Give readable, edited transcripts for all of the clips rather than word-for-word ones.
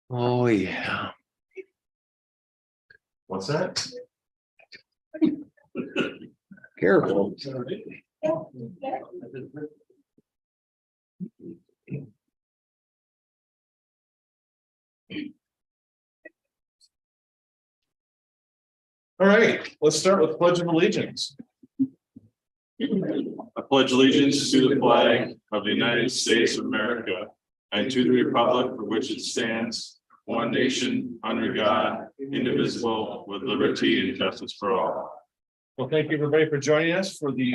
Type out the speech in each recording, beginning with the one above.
Oh, yeah. What's that? Careful. All right, let's start with Pledge of Allegiance. I pledge allegiance to the flag of the United States of America and to the republic for which it stands, one nation, under God, indivisible, with liberty and justice for all. Well, thank you everybody for joining us for the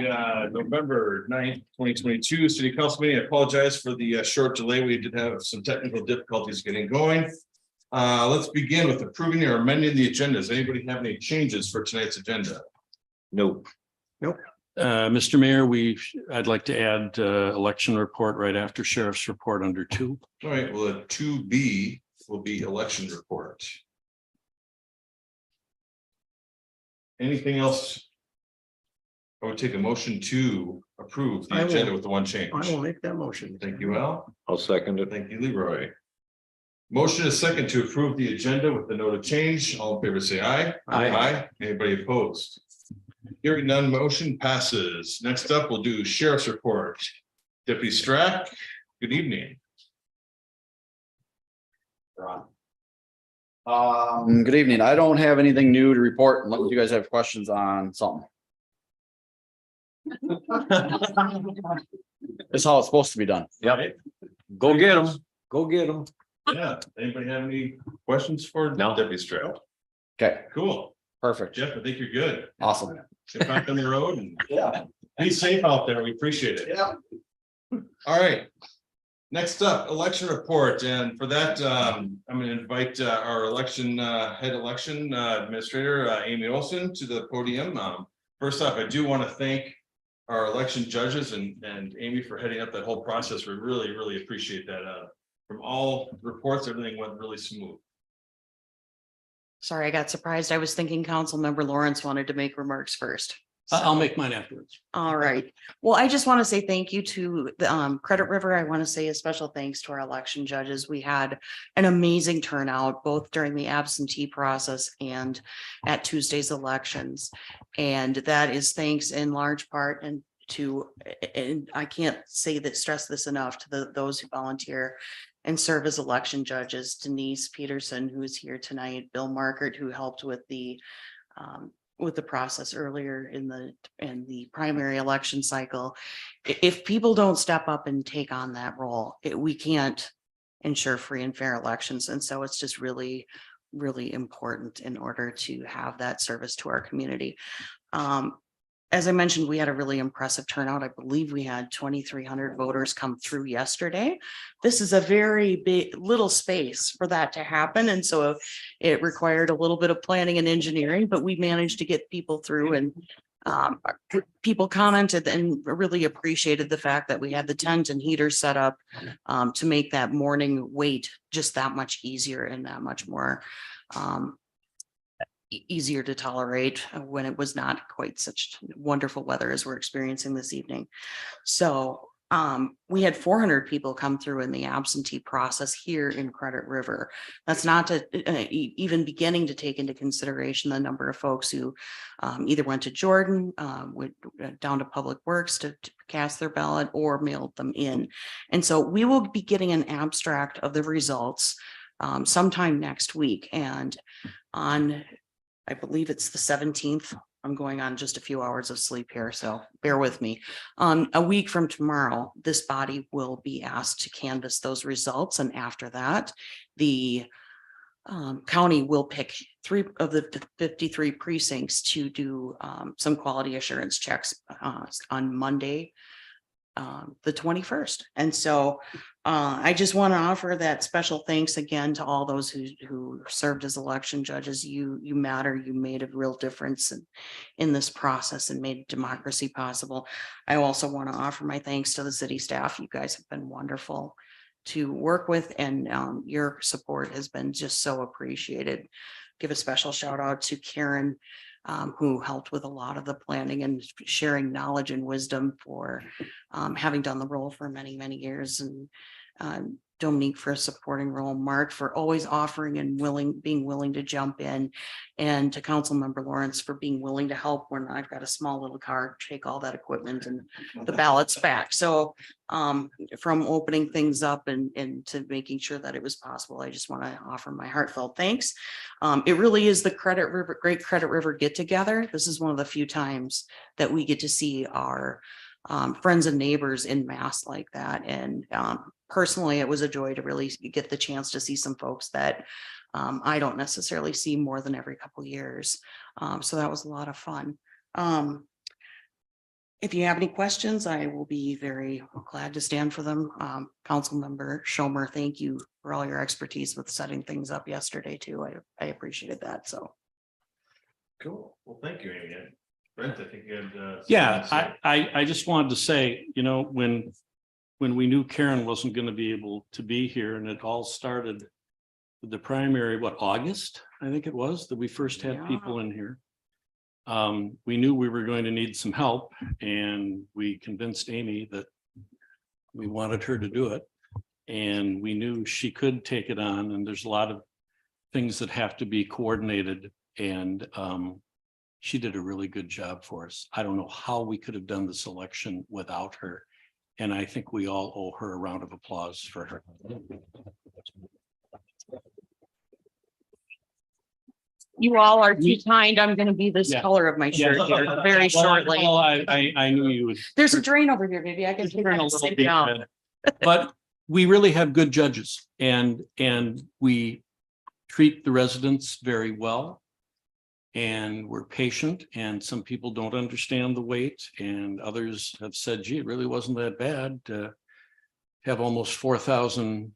November 9th, 2022 City Council meeting. I apologize for the short delay. We did have some technical difficulties getting going. Let's begin with approving or amending the agenda. Does anybody have any changes for tonight's agenda? Nope. Mr. Mayor, I'd like to add election report right after sheriff's report under 2. All right, well, a 2B will be election report. Anything else? I would take a motion to approve the I will- agenda with the one change. I will make that motion. Thank you, Al. I'll second it. Thank you, Leroy. Motion is second to approve the agenda with the note of change. All in favor, say aye. Aye. Anybody opposed? Hearing none, motion passes. Next up, we'll do sheriff's report. Deputy Strack, good evening. Good evening. I don't have anything new to report unless you guys have questions on something. That's how it's supposed to be done. Yep. Go get them. Go get them. Yeah, anybody have any questions for No. Deputy Strack? Okay, Cool. perfect. Jeff, I think you're good. Awesome. Get back on the road and Yeah. be safe out there. We appreciate it. Yeah. All right. Next up, election report, and for that, I'm going to invite our head election administrator, Amy Olson, to the podium. First off, I do want to thank our election judges and Amy for heading up that whole process. We really appreciate that. From all reports, everything went really smooth. Sorry, I got surprised. I was thinking Councilmember Lawrence wanted to make remarks first. I'll make mine afterwards. All right. Well, I just want to say thank you to the Credit River. I want to say a special thanks to our election judges. We had an amazing turnout, both during the absentee process and at Tuesday's elections. And that is thanks in large part and I can't stress this enough to those who volunteer and serve as election judges, Denise Peterson, who is here tonight, Bill Markert, who helped with the process earlier in the primary election cycle. If people don't step up and take on that role, we can't ensure free and fair elections. And so it's just really important in order to have that service to our community. As I mentioned, we had a really impressive turnout. I believe we had 2,300 voters come through yesterday. This is a very big little space for that to happen. And so it required a little bit of planning and engineering, but we managed to get people through, and people commented and really appreciated the fact that we had the tent and heaters set up to make that morning wait just that much easier and that much more easier to tolerate when it was not quite such wonderful weather as we're experiencing this evening. So we had 400 people come through in the absentee process here in Credit River. That's not to even beginning to take into consideration the number of folks who either went to Jordan, went down to Public Works to cast their ballot, or mailed them in. And so we will be getting an abstract of the results sometime next week. And on, I believe it's the 17th. I'm going on just a few hours of sleep here, so bear with me. A week from tomorrow, this body will be asked to canvass those results. And after that, the county will pick 3 of the 53 precincts to do some quality assurance checks on Monday, the 21st. And so I just want to offer that special thanks again to all those who served as election judges. You matter. You made a real difference in this process and made democracy possible. I also want to offer my thanks to the city staff. You guys have been wonderful to work with, and your support has been just so appreciated. Give a special shout out to Karen, who helped with a lot of the planning and sharing knowledge and wisdom for having done the role for many years. And Dominique for a supporting role, Mark for always offering and being willing to jump in, and to Councilmember Lawrence for being willing to help when I've got a small little car, take all that equipment and the ballots back. So from opening things up and to making sure that it was possible, I just want to offer my heartfelt thanks. It really is the Great Credit River get together. This is one of the few times that we get to see our friends and neighbors in mass like that. And personally, it was a joy to really get the chance to see some folks that I don't necessarily see more than every couple years. So that was a lot of fun. If you have any questions, I will be very glad to stand for them. Councilmember Schomer, thank you for all your expertise with setting things up yesterday too. I appreciated that. So. Cool. Well, thank you, Amy. Brent, I think you had. Yeah, something to say. I just wanted to say, you know, when we knew Karen wasn't going to be able to be here, and it all started with the primary, what, August, I think it was, that we first had Yeah. people in here. We knew we were going to need some help, and we convinced Amy that we wanted her to do it. And we knew she could take it on, and there's a lot of things that have to be coordinated, and she did a really good job for us. I don't know how we could have done this election without her. And I think we all owe her a round of applause for her. You all are too kind. I'm going to be this Yeah. color of my shirt here very shortly. Well, I knew you would. There's a drain over here, maybe I can turn a little sit bit, down. But we really have good judges, and we treat the residents very well. And we're patient, and some people don't understand the wait, and others have said, gee, it really wasn't that bad to have almost 4,000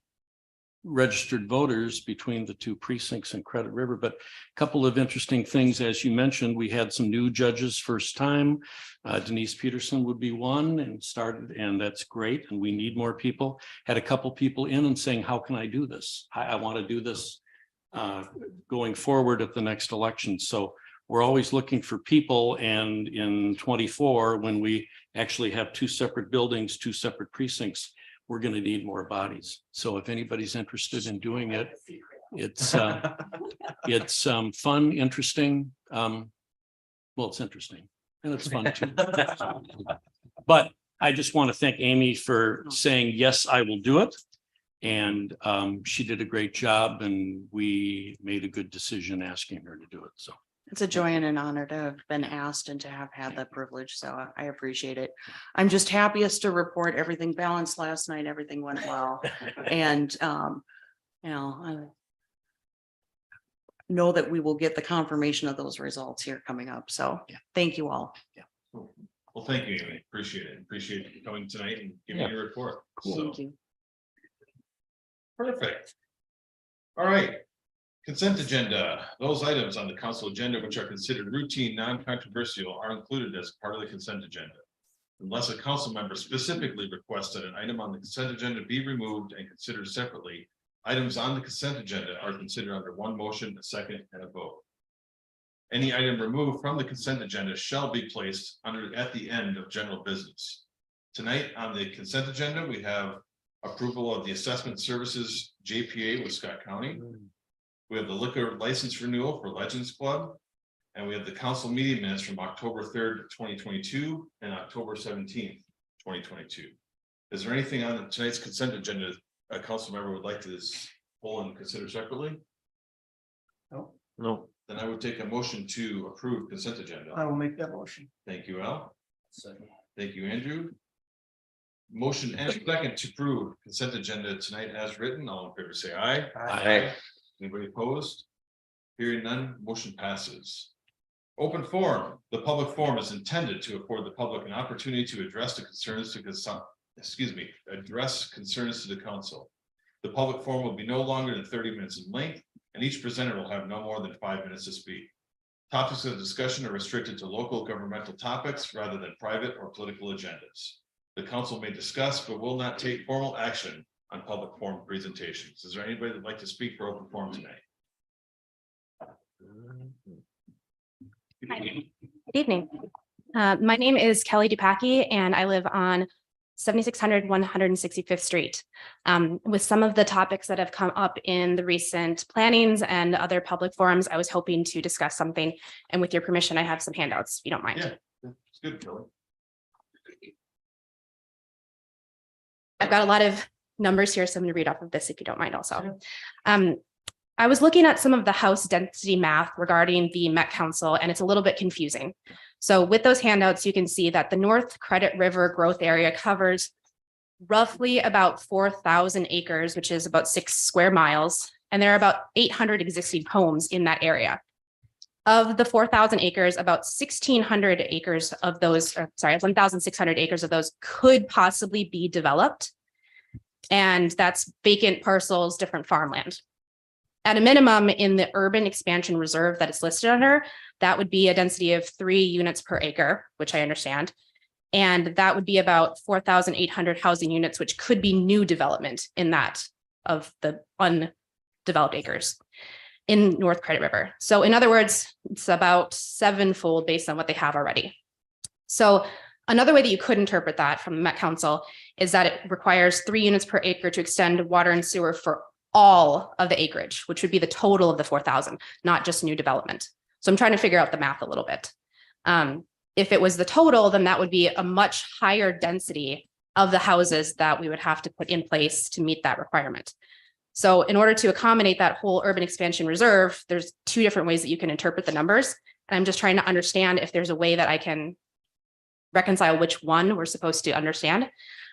registered voters between the two precincts in Credit River. But a couple of interesting things, as you mentioned, we had some new judges first time. Denise Peterson would be one, and started, and that's great. And we need more people. Had a couple people in and saying, how can I do this? I want to do this going forward at the next election. So we're always looking for people. And in 24, when we actually have two separate buildings, two separate precincts, we're going to need more bodies. So if anybody's interested in doing it, it's fun, interesting. Well, it's interesting and it's fun too. But I just want to thank Amy for saying, yes, I will do it. And she did a great job, and we made a good decision asking her to do it. So It's a joy and an honor to have been asked and to have had that privilege. So I appreciate it. I'm just happiest to report everything balanced last night. Everything went well. And, you know, I know that we will get the confirmation of those results here coming up. So thank you all. Well, thank you, Amy. Appreciate it. Appreciate you coming tonight and giving your report. So, Thank you. perfect. All right. Consent agenda. Those items on the council agenda which are considered routine, non-controversial are included as part of the consent agenda. Unless a council member specifically requests that an item on the consent agenda be removed and considered separately, items on the consent agenda are considered under one motion, a second, and a vote. Any item removed from the consent agenda shall be placed at the end of general business. Tonight on the consent agenda, we have approval of the assessment services JPA with Scott County. We have the liquor license renewal for Legends Club. And we have the council meeting minutes from October 3rd, 2022 and October 17th, 2022. Is there anything on tonight's consent agenda a council member would like to pull and consider separately? No. Then I would take a motion to approve consent agenda. I will make that motion. Thank you, Al. Thank you, Andrew. Motion and second to approve consent agenda tonight as written. All in favor, say aye. Aye. Anybody opposed? Hearing none, motion passes. Open forum. The public forum is intended to afford the public an opportunity to address address concerns to the council. The public forum will be no longer than 30 minutes in length, and each presenter will have no more than 5 minutes to speak. Topics of discussion are restricted to local governmental topics rather than private or political agendas. The council may discuss but will not take formal action on public forum presentations. Is there anybody that'd like to speak for open forum tonight? Hi. Good evening. My name is Kelly DePacky, and I live on 7600 165th Street. With some of the topics that have come up in the recent plannings and other public forums, I was hoping to discuss something. And with your permission, I have some handouts, if you don't mind. Yeah, it's good, Kelly. I've got a lot of numbers here, so I'm going to read off of this if you don't mind also. I was looking at some of the house density math regarding the Met Council, and it's a little bit confusing. So with those handouts, you can see that the North Credit River growth area covers roughly about 4,000 acres, which is about 6 square miles. And there are about 800 existing homes in that area. Of the 4,000 acres, about 1,600 acres of those, 1,600 acres of those could possibly be developed. And that's vacant parcels, different farmland. At a minimum, in the urban expansion reserve that it's listed under, that would be a density of 3 units per acre, which I understand. And that would be about 4,800 housing units, which could be new development in that of the undeveloped acres in North Credit River. So in other words, it's about 7-fold based on what they have already. So another way that you could interpret that from the Met Council is that it requires 3 units per acre to extend water and sewer for all of the acreage, which would be the total of the 4,000, not just new development. So I'm trying to figure out the math a little bit. If it was the total, then that would be a much higher density of the houses that we would have to put in place to meet that requirement. So in order to accommodate that whole urban expansion reserve, there's 2 different ways that you can interpret the numbers. And I'm just trying to understand if there's a way that I can reconcile which one we're supposed to understand.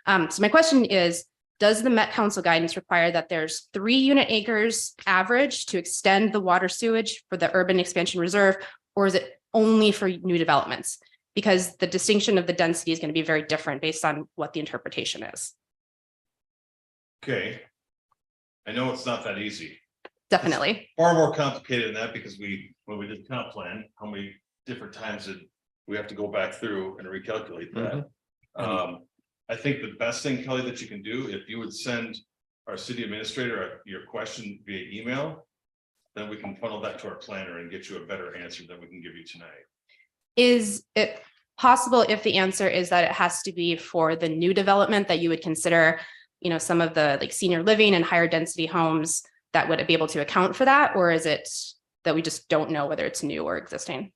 So my question is, does the Met Council guidance require that there's 3 unit acres average to extend the water sewage for the urban expansion reserve, or is it only for new developments? Because the distinction of the density is going to be very different based on what the interpretation is. Okay. I know it's not that easy. Definitely. Far more complicated than that, because when we did the comp plan, how many different times did we have to go back through and recalculate that? I think the best thing, Kelly, that you can do, if you would send our city administrator your question via email, then we can funnel that to our planner and get you a better answer than we can give you tonight. Is it possible, if the answer is that it has to be for the new development, that you would consider, some of the like senior living and higher density homes that would be able to account for that? Or is it that we just don't know whether it's new or existing?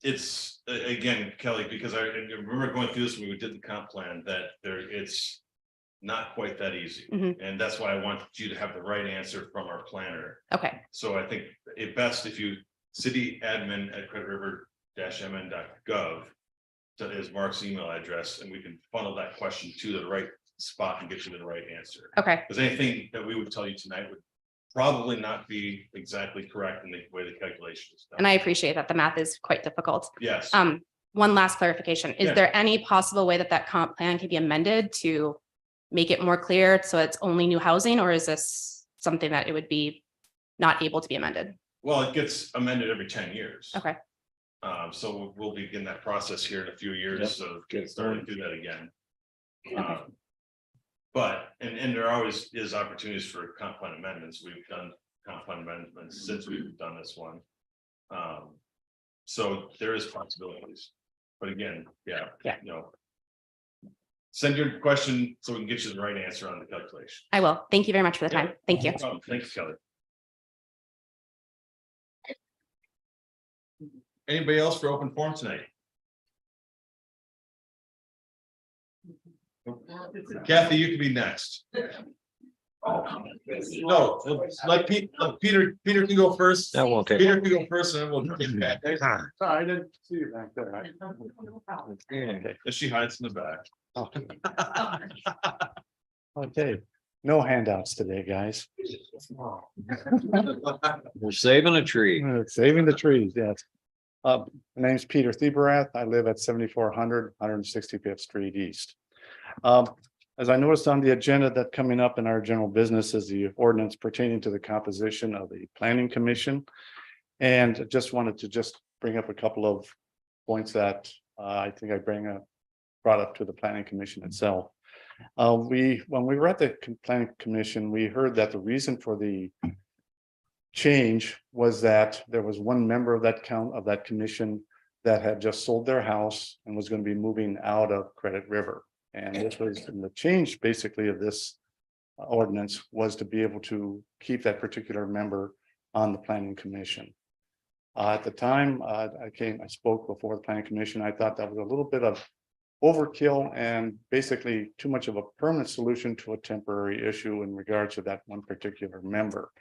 It's again, Kelly, because I remember going through this when we did the comp plan, that it's not quite that easy. And that's why I want you to have the right answer from our planner. Okay. So I think it best if you cityadmin@creditriver-mn.gov, that is Mark's email address, and we can funnel that question to the right spot and get you the right answer. Okay. Because anything that we would tell you tonight would probably not be exactly correct in the way the calculation is done. And I appreciate that the math is quite difficult. Yes. One last clarification. Is Yeah. there any possible way that comp plan can be amended to make it more clear so it's only new housing, or is this something that it would be not able to be amended? Well, it gets amended every 10 years. Okay. So we'll begin that process here in a few years of Get starting to do that again. Okay. But there always is opportunities for comp plan amendments. We've done comp plan amendments since we've done this one. So there is possibilities, but again, yeah. Send your question so we can get you the right answer on the calculation. I will. Thank you very much for the time. Thank you. No problem. Thanks, Kelly. Anybody else for open forum tonight? Kathy, you can be next. No, let Peter can go first. That won't take. Peter can go first, and then we'll get back. I didn't see you back there. She hides in the back. Okay, no handouts today, guys. We're saving a tree. Saving the trees, yes. My name's Peter Thieberath. I live at 7400 165th Street East. As I noticed on the agenda, that coming up in our general business is the ordinance pertaining to the composition of the planning commission. And just wanted to bring up a couple of points that I think brought up to the planning commission itself. When we were at the planning commission, we heard that the reason for the change was that there was one member of that commission that had just sold their house and was going to be moving out of Credit River. And this was, and the change basically of this ordinance was to be able to keep that particular member on the planning commission. At the time, I spoke before the planning commission. I thought that was a little bit of overkill and basically too much of a permanent solution to a temporary issue in regards to that one particular member.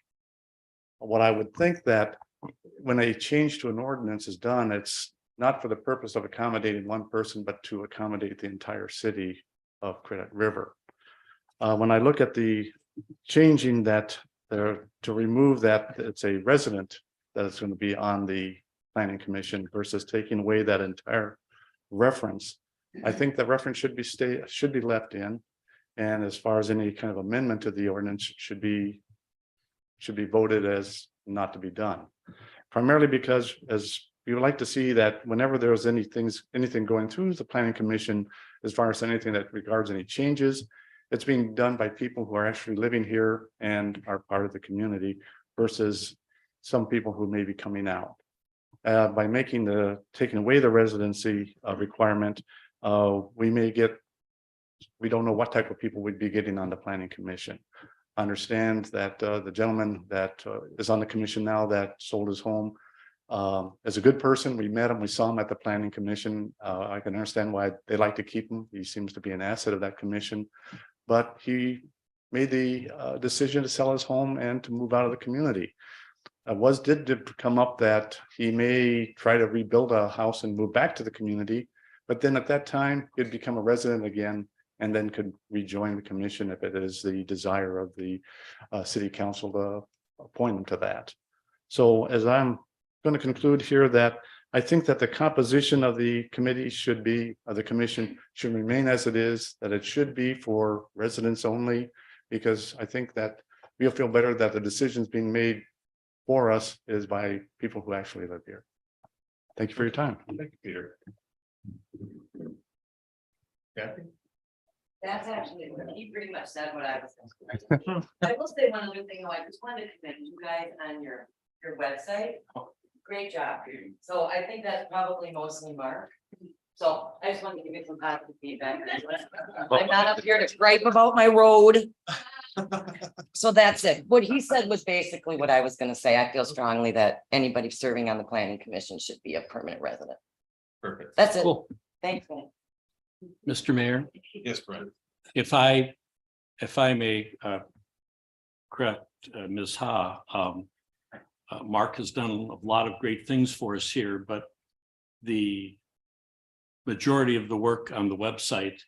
What I would think that when a change to an ordinance is done, it's not for the purpose of accommodating one person, but to accommodate the entire city of Credit River. When I look at the changing that there to remove that it's a resident that is going to be on the planning commission versus taking away that entire reference, I think the reference should be left in. And as far as any kind of amendment to the ordinance should be voted as not to be done. Primarily because as we would like to see that whenever there's anything going through the planning commission, as far as anything that regards any changes, it's being done by people who are actually living here and are part of the community versus some people who may be coming out. By taking away the residency requirement, we don't know what type of people we'd be getting on the planning commission. Understand that the gentleman that is on the commission now that sold his home is a good person. We met him, we saw him at the planning commission. I can understand why they like to keep him. He seems to be an asset of that commission, but he made the decision to sell his home and to move out of the community. Did come up that he may try to rebuild a house and move back to the community, but then at that time he'd become a resident again and then could rejoin the commission if it is the desire of the city council to appoint him to that. So as I'm going to conclude here that I think that the composition of the committee the commission should remain as it is, that it should be for residents only, because I think that we'll feel better that the decisions being made for us is by people who actually live here. Thank you for your time. Thank you, Peter. Kathy? That's actually, he pretty much said what I was thinking. I will say one other thing, though. I just wanted to commend you guys on your website. Great job. So I think that's probably mostly Mark. So I just wanted to give you some positive feedback. I'm not up here to gripe about my road. So that's it. What he said was basically what I was gonna say. I feel strongly that anybody serving on the planning commission should be a permanent resident. Perfect. That's it. Cool. Thanks, man. Mr. Mayor, Yes, Brent. if I may correct Ms. Ha, Mark has done a lot of great things for us here, but the majority of the work on the website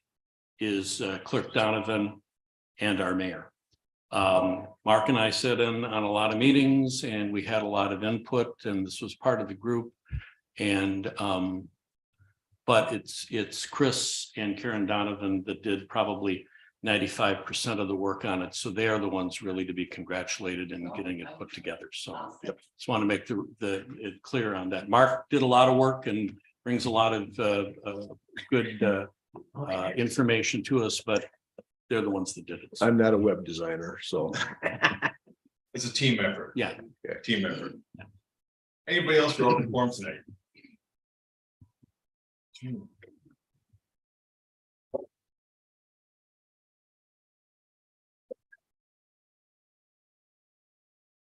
is Clerk Donovan and our mayor. Mark and I sit in on a lot of meetings and we had a lot of input, and this was part of the group. And but it's Chris and Karen Donovan that did probably 95% of the work on it. So they are the ones really to be congratulated in getting it put together. So just want to make it clear on that. Mark did a lot of work and brings a lot of good information to us, but they're the ones that did it. I'm not a web designer, so. It's a team effort. Yeah. Team effort. Anybody else for open forum tonight?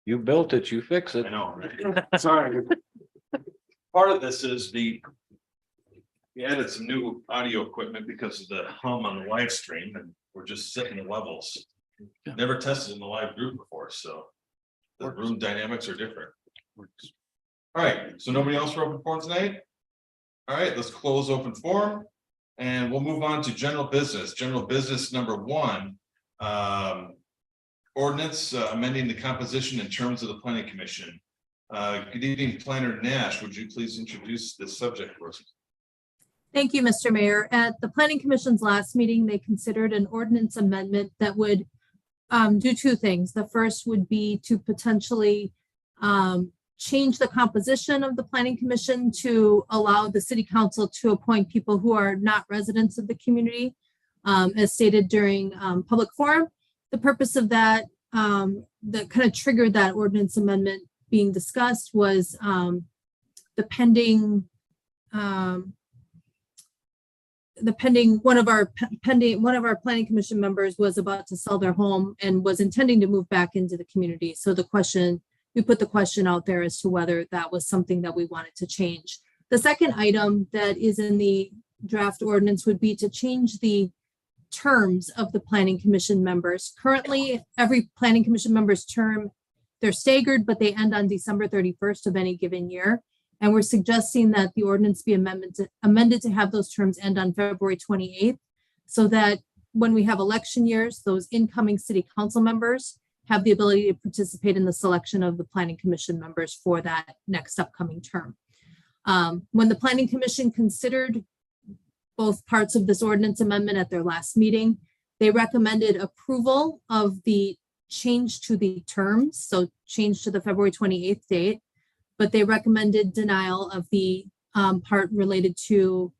You built it, you fix it. I know, right? Sorry. Part of this is we added some new audio equipment because of the hum on the live stream, and we're just setting the levels. Yeah. Never tested in the live group before, so the room dynamics are different. All right, so nobody else for open forum tonight? All right, let's close open forum and we'll move on to general business. General business number 1. Ordinance amending the composition and terms of the planning commission. Good evening, Planner Nash. Would you please introduce the subject for us? Thank you, Mr. Mayor. At the Planning Commission's last meeting, they considered an ordinance amendment that would do two things. The first would be to potentially change the composition of the Planning Commission to allow the City Council to appoint people who are not residents of the community, as stated during public forum. The purpose of that, that kind of triggered that ordinance amendment being discussed was the pending one of our planning commission members was about to sell their home and was intending to move back into the community. So we put the question out there as to whether that was something that we wanted to change. The second item that is in the draft ordinance would be to change the terms of the planning commission members. Currently, every planning commission member's term, they're staggered, but they end on December 31st of any given year. And we're suggesting that the ordinance be amended to have those terms end on February 28th, so that when we have election years, those incoming city council members have the ability to participate in the selection of the planning commission members for that next upcoming term. When the planning commission considered both parts of this ordinance amendment at their last meeting, they recommended approval of the change to the terms, so change to the February 28th date, but they recommended denial of the part related to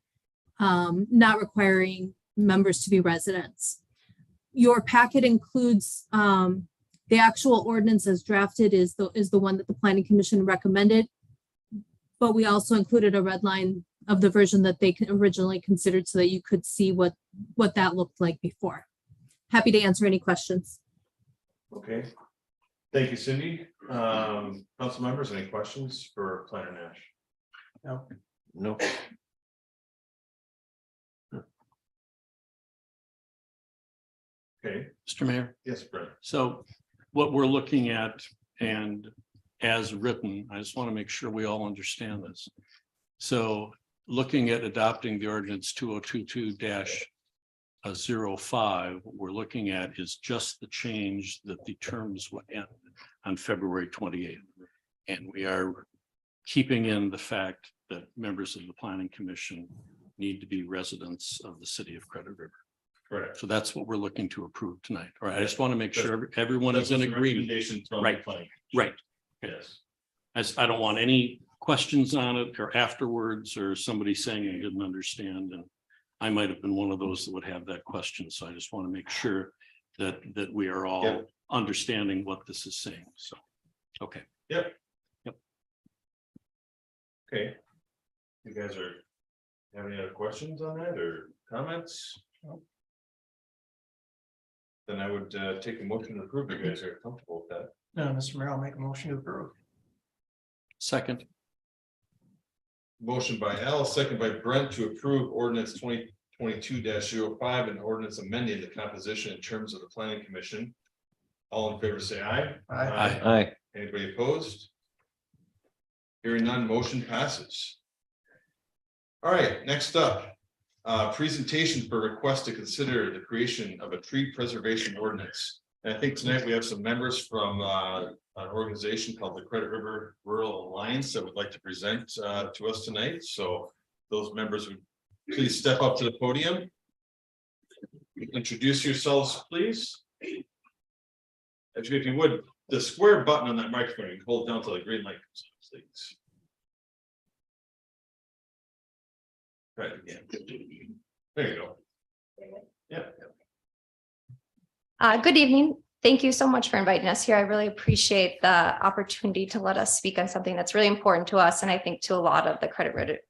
not requiring members to be residents. Your packet includes the actual ordinance as drafted is the one that the planning commission recommended, but we also included a red line of the version that they originally considered so that you could see what that looked like before. Happy to answer any questions. Okay. Thank you, Cindy. Council members, any questions for Planner Nash? No. Okay, Mr. Mayor. yes, Brent. So what we're looking at, and as written, I just want to make sure we all understand this. So looking at adopting the ordinance 2022-05, what we're looking at is just the change that the terms will end on February 28th. And we are keeping in the fact that members of the planning commission need to be residents of the city of Credit River. Correct. So that's what we're looking to approve tonight. All right, I just want to make sure everyone is in agreement. Right. Right. Yes. I don't want any questions on it or afterwards or somebody saying I didn't understand. And I might have been one of those that would have that question. So I just want to make sure that we are all understanding what this is saying. So, okay. Yep. Yep. Okay. You guys have any other questions on that or comments? No. Then I would take a motion to approve. You guys are comfortable with that? No, Mr. Mayor, I'll make a motion to approve. Second. Motion by Al, second by Brent to approve ordinance 2022-05 and ordinance amending the composition and terms of the planning commission. All in favor, say aye. Aye. Aye. Anybody opposed? Hearing none, motion passes. All right, next up, presentation for request to consider the creation of a tree preservation ordinance. And I think tonight we have some members from an organization called the Credit River Rural Alliance that would like to present to us tonight. So those members would please step up to the podium. Introduce yourselves, please. Actually, if you would, the square button on that microphone, you can hold it down till the green light comes on, please. Right, again. There you go. Yeah. Good evening. Thank you so much for inviting us here. I really appreciate the opportunity to let us speak on something that's really important to us and I think to a lot of the Credit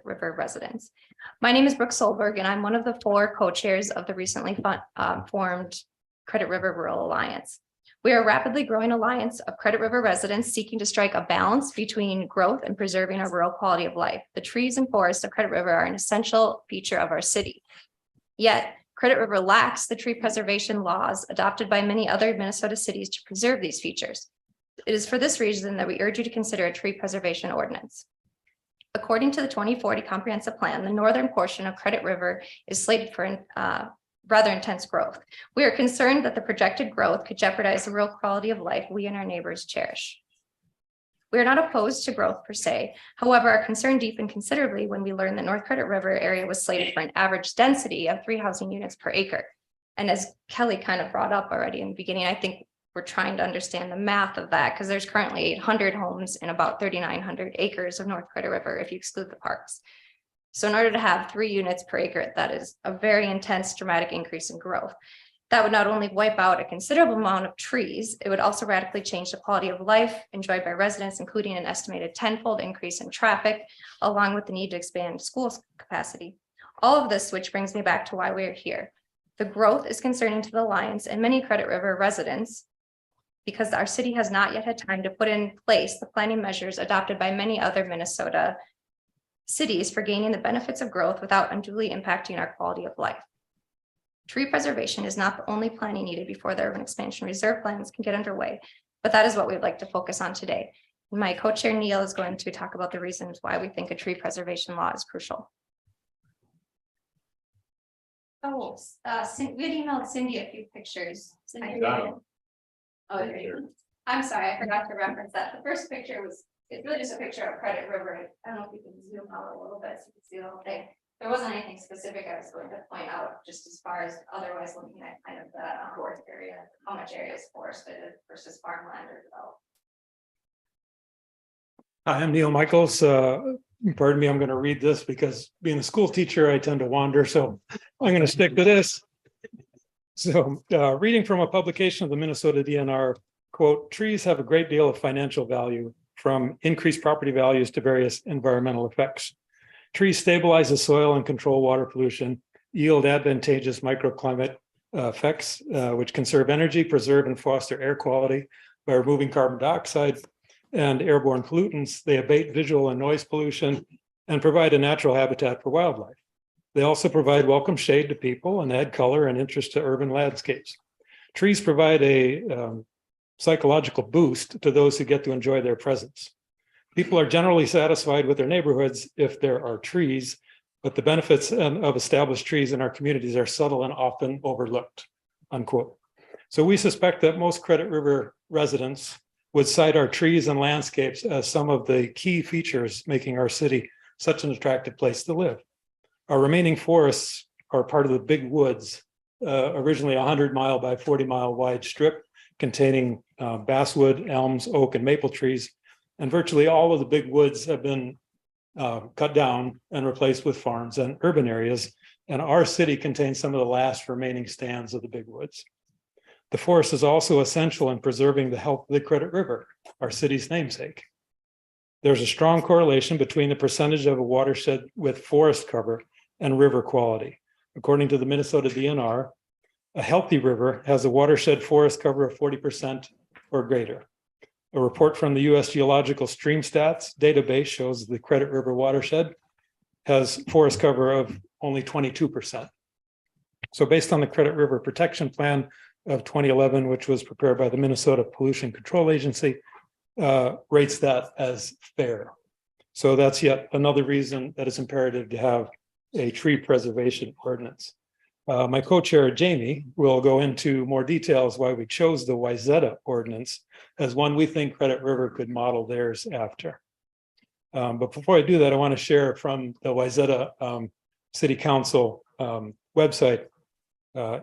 River residents. My name is Brooke Solberg and I'm one of the 4 co-chairs of the recently formed Credit River Rural Alliance. We are a rapidly growing alliance of Credit River residents seeking to strike a balance between growth and preserving our rural quality of life. The trees and forests of Credit River are an essential feature of our city. Yet, Credit River lacks the tree preservation laws adopted by many other Minnesota cities to preserve these features. It is for this reason that we urge you to consider a tree preservation ordinance. According to the 2040 comprehensive plan, the northern portion of Credit River is slated for rather intense growth. We are concerned that the projected growth could jeopardize the real quality of life we and our neighbors cherish. We are not opposed to growth per se. However, our concern deepened considerably when we learned that North Credit River area was slated for an average density of 3 housing units per acre. And as Kelly kind of brought up already in the beginning, I think we're trying to understand the math of that because there's currently 800 homes in about 3,900 acres of North Credit River if you exclude the parks. So in order to have 3 units per acre, that is a very intense, dramatic increase in growth. That would not only wipe out a considerable amount of trees, it would also radically change the quality of life enjoyed by residents, including an estimated tenfold increase in traffic, along with the need to expand school capacity. All of this, which brings me back to why we are here. The growth is concerning to the Lions and many Credit River residents because our city has not yet had time to put in place the planning measures adopted by many other Minnesota cities for gaining the benefits of growth without unduly impacting our quality of life. Tree preservation is not the only planning needed before the urban expansion reserve plans can get underway, but that is what we'd like to focus on today. My co-chair Neil is going to talk about the reasons why we think a tree preservation law is crucial. Oh, we had emailed Cindy a few pictures. Cindy, oh, there you go. I'm sorry, I forgot to reference that. The first picture was, it's really just a picture of Credit River. I don't know if you can zoom out a little bit so you can see the whole thing. There wasn't anything specific I was going to point out, just as far as otherwise looking at kind of the forest area, how much area is forested versus farmland or developed. Hi, I'm Neil Michaels. Pardon me, I'm going to read this because being a school teacher, I tend to wander, so I'm going to stick to this. So reading from a publication of the Minnesota DNR, quote, trees have a great deal of financial value, from increased property values to various environmental effects. Trees stabilize the soil and control water pollution, yield advantageous microclimate effects, which conserve energy, preserve and foster air quality by removing carbon dioxide and airborne pollutants. They abate visual and noise pollution and provide a natural habitat for wildlife. They also provide welcome shade to people and add color and interest to urban landscapes. Trees provide a psychological boost to those who get to enjoy their presence. People are generally satisfied with their neighborhoods if there are trees, but the benefits of established trees in our communities are subtle and often overlooked, unquote. So we suspect that most Credit River residents would cite our trees and landscapes as some of the key features making our city such an attractive place to live. Our remaining forests are part of the Big Woods, originally 100-mile by 40-mile wide strip containing basswood, elms, oak, and maple trees. And virtually all of the big woods have been cut down and replaced with farms and urban areas. And our city contains some of the last remaining stands of the big woods. The forest is also essential in preserving the health of the Credit River, our city's namesake. There's a strong correlation between the percentage of a watershed with forest cover and river quality. According to the Minnesota DNR, a healthy river has a watershed forest cover of 40% or greater. A report from the U.S. Geological Stream Stats database shows the Credit River watershed has forest cover of only 22%. So based on the Credit River Protection Plan of 2011, which was prepared by the Minnesota Pollution Control Agency, rates that as fair. So that's yet another reason that it's imperative to have a tree preservation ordinance. My co-chair, Jamie, will go into more details why we chose the Wayzata ordinance as one we think Credit River could model theirs after. But before I do that, I want to share from the Wayzata City Council website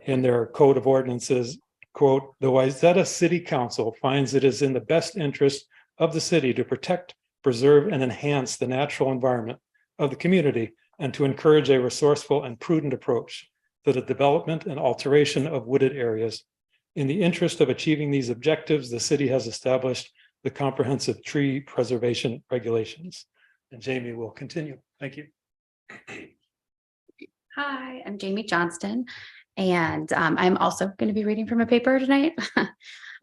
in their code of ordinances, quote, the Wayzata City Council finds it is in the best interest of the city to protect, preserve, and enhance the natural environment of the community and to encourage a resourceful and prudent approach to the development and alteration of wooded areas. In the interest of achieving these objectives, the city has established the comprehensive tree preservation regulations. And Jamie will continue. Thank you. Hi, I'm Jamie Johnston, and I'm also going to be reading from a paper tonight.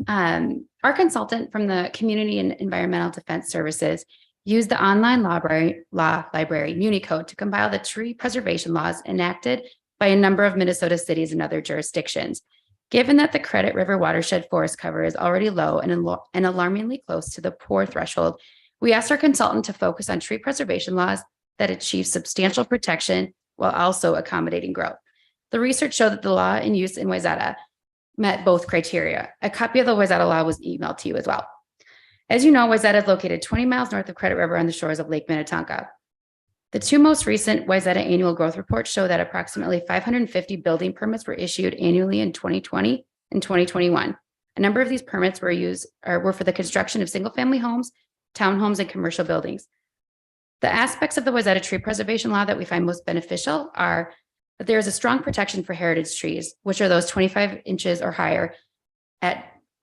Our consultant from the Community and Environmental Defense Services used the online law library MuniCode to compile the tree preservation laws enacted by a number of Minnesota cities and other jurisdictions. Given that the Credit River watershed forest cover is already low and alarmingly close to the poor threshold, we asked our consultant to focus on tree preservation laws that achieve substantial protection while also accommodating growth. The research showed that the law in use in Wayzata met both criteria. A copy of the Wayzata law was emailed to you as well. As you know, Wayzata is located 20 miles north of Credit River on the shores of Lake Minnetonka. The two most recent Wayzata annual growth reports show that approximately 550 building permits were issued annually in 2020 and 2021. A number of these permits were for the construction of single-family homes, townhomes, and commercial buildings. The aspects of the Wayzata tree preservation law that we find most beneficial are But there is a strong protection for heritage trees, which are those 25 inches or higher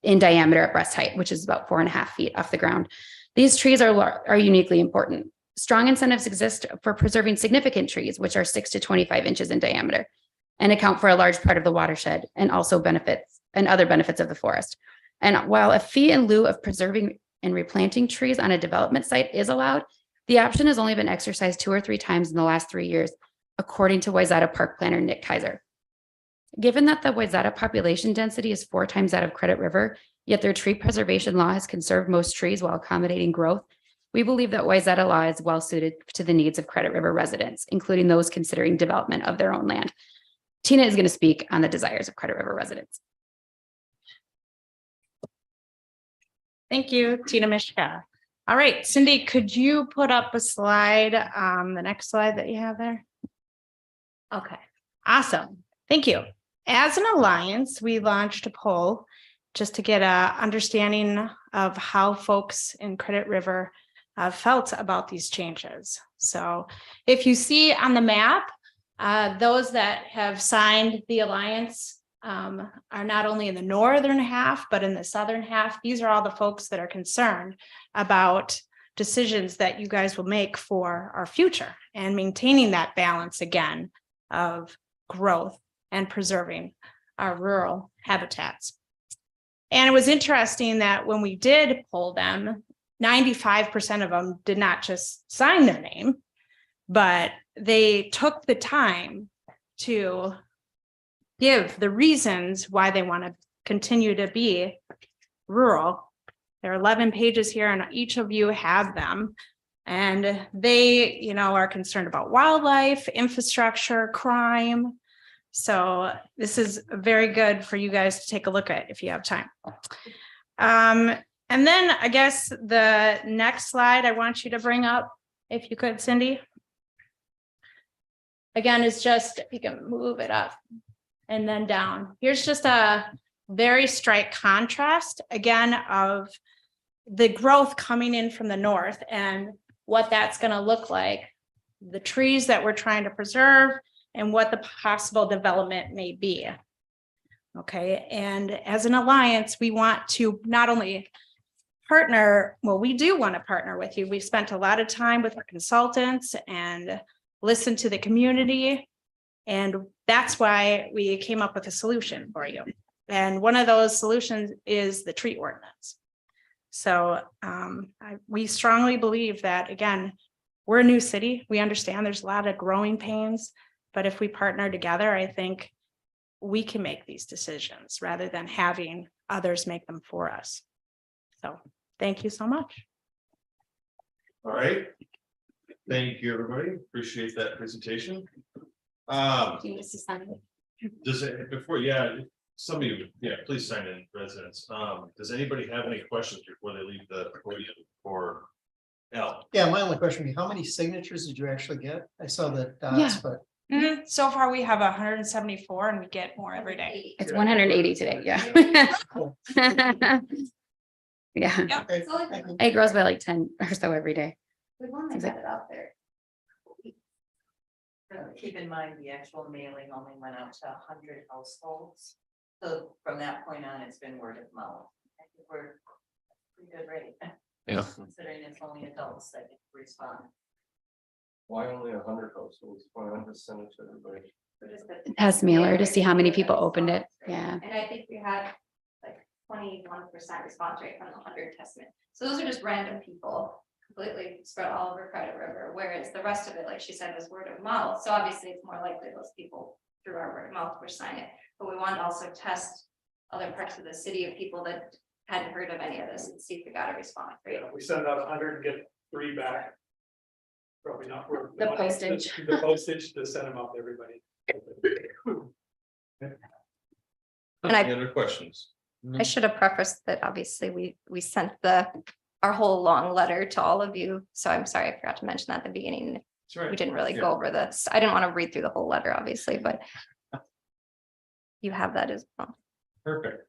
in diameter at breast height, which is about 4.5 feet off the ground. These trees are uniquely important. Strong incentives exist for preserving significant trees, which are 6 to 25 inches in diameter, and account for a large part of the watershed and also benefits and other benefits of the forest. And while a fee in lieu of preserving and replanting trees on a development site is allowed, the option has only been exercised 2 or 3 times in the last 3 years, according to Wayzata Park planner Nick Kaiser. Given that the Wayzata population density is 4 times that of Credit River, yet their tree preservation law has conserved most trees while accommodating growth, we believe that Wayzata law is well suited to the needs of Credit River residents, including those considering development of their own land. Tina is going to speak on the desires of Credit River residents. Thank you, Tina Mishka. All right, Cindy, could you put up a slide, the next slide that you have there? Okay, awesome. Thank you. As an alliance, we launched a poll just to get a understanding of how folks in Credit River felt about these changes. So if you see on the map, those that have signed the alliance are not only in the northern half, but in the southern half. These are all the folks that are concerned about decisions that you guys will make for our future and maintaining that balance again of growth and preserving our rural habitats. And it was interesting that when we did poll them, 95% of them did not just sign their name, but they took the time to give the reasons why they want to continue to be rural. There are 11 pages here and each of you have them. And they, are concerned about wildlife, infrastructure, crime. So this is very good for you guys to take a look at if you have time. And then I guess the next slide I want you to bring up, if you could, Cindy. Again, is just, if you can move it up and then down. Here's just a very straight contrast, again, of the growth coming in from the north and what that's going to look like, the trees that we're trying to preserve, and what the possible development may be. Okay, and as an alliance, we want to not only partner, well, we do want to partner with you. We've spent a lot of time with our consultants and listened to the community. And that's why we came up with a solution for you. And one of those solutions is the tree ordinance. So we strongly believe that, again, we're a new city. We understand there's a lot of growing pains, but if we partner together, I think we can make these decisions rather than having others make them for us. So thank you so much. All right. Thank you, everybody. Appreciate that presentation. Does it before? Yeah, some of you, please sign in, residents. Does anybody have any questions before they leave the podium for Al? Yeah, my only question would be, how many signatures did you actually get? I saw the dots, but. So far, we have 174 and we get more every day. It's 180 today. Yeah. Yeah. It grows by like 10 or so every day. We want to get it out there. Keep in mind, the actual mailing only went out to 100 households. So from that point on, it's been word of mouth. I think we're pretty good rate. Yeah. Considering it's only adults that respond. Why only 100 households? Why not just send it to everybody? Test mailer to see how many people opened it. Yeah. And I think we had like 21% response rate from the 100 testament. So those are just random people completely spread all over Credit River, whereas the rest of it, like she said, is word of mouth. So obviously it's more likely those people through our word of mouth will sign it. But we want to also test other parts of the city of people that hadn't heard of any of this and see if we got a response rate. We send out 100 and get 3 back. Probably not worth The postage. The postage to send them out to everybody. And Any other questions? I should have prefaced that obviously we sent our whole long letter to all of you. So I'm sorry, I forgot to mention that at the beginning. That's right. We didn't really go over this. I didn't want to read through the whole letter, obviously, but you have that as well. Perfect.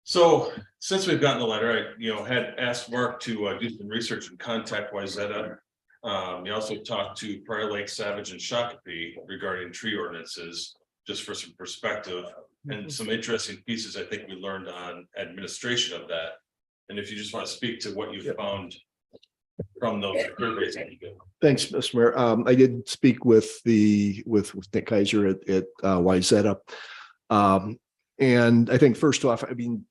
So since we've gotten the letter, I had asked Mark to do some research and contact Wayzata. You also talked to Prior Lake, Savage and Shakopee regarding tree ordinances, just for some perspective and some interesting pieces I think we learned on administration of that. And if you just want to speak to what you found from those surveys that you did. Thanks, Mr. Mayor. I did speak with Nick Kaiser at Wyzetta. And I think first off, I mean,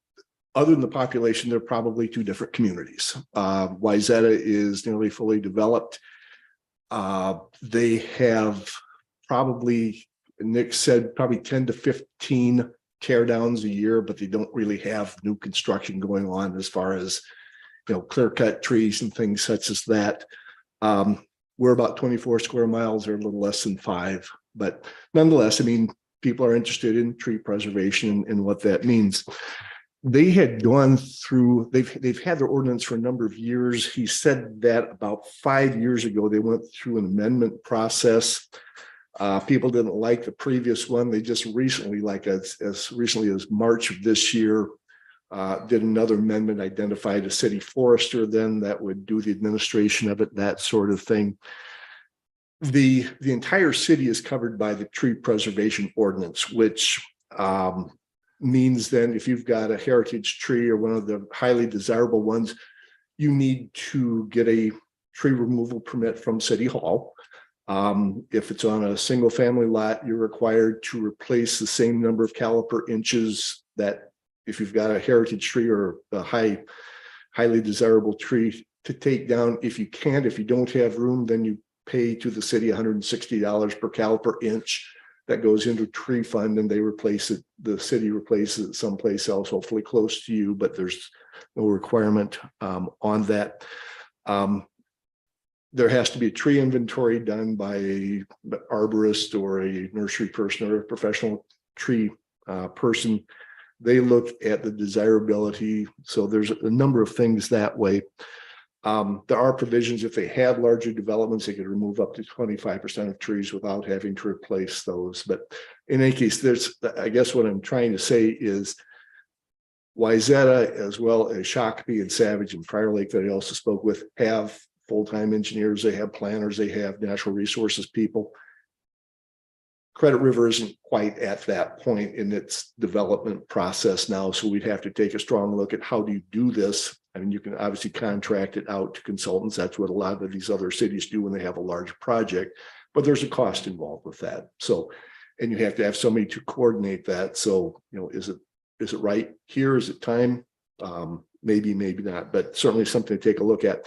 other than the population, they're probably two different communities. Wyzetta is nearly fully developed. They have probably, Nick said, probably 10 to 15 tear downs a year, but they don't really have new construction going on as far as, you know, clear cut trees and things such as that. We're about 24 square miles or a little less than 5, but nonetheless, I mean, people are interested in tree preservation and what that means. They had gone through, they've had their ordinance for a number of years. He said that about 5 years ago, they went through an amendment process. People didn't like the previous one. They just recently, like as recently as March of this year, did another amendment, identified a city forester then that would do the administration of it, that sort of thing. The entire city is covered by the tree preservation ordinance, which means then if you've got a heritage tree or one of the highly desirable ones, you need to get a tree removal permit from City Hall. If it's on a single family lot, you're required to replace the same number of caliper inches that if you've got a heritage tree or a highly desirable tree to take down. If you can't, if you don't have room, then you pay to the city $160 per caliper inch. That goes into tree fund and they replace it. The city replaces it someplace else, hopefully close to you, but there's no requirement on that. There has to be a tree inventory done by an arborist or a nursery person or a professional tree person. They look at the desirability. So there's a number of things that way. There are provisions if they have larger developments, they could remove up to 25% of trees without having to replace those. But in any case, I guess what I'm trying to say is Wyzetta, as well as Shakopee and Savage and Prior Lake that I also spoke with, have full-time engineers, they have planners, they have natural resources people. Credit River isn't quite at that point in its development process now, so we'd have to take a strong look at how do you do this. I mean, you can obviously contract it out to consultants. That's what a lot of these other cities do when they have a large project, but there's a cost involved with that. So, and you have to have somebody to coordinate that. So, you know, is it right here? Is it time? Maybe, maybe not, but certainly something to take a look at.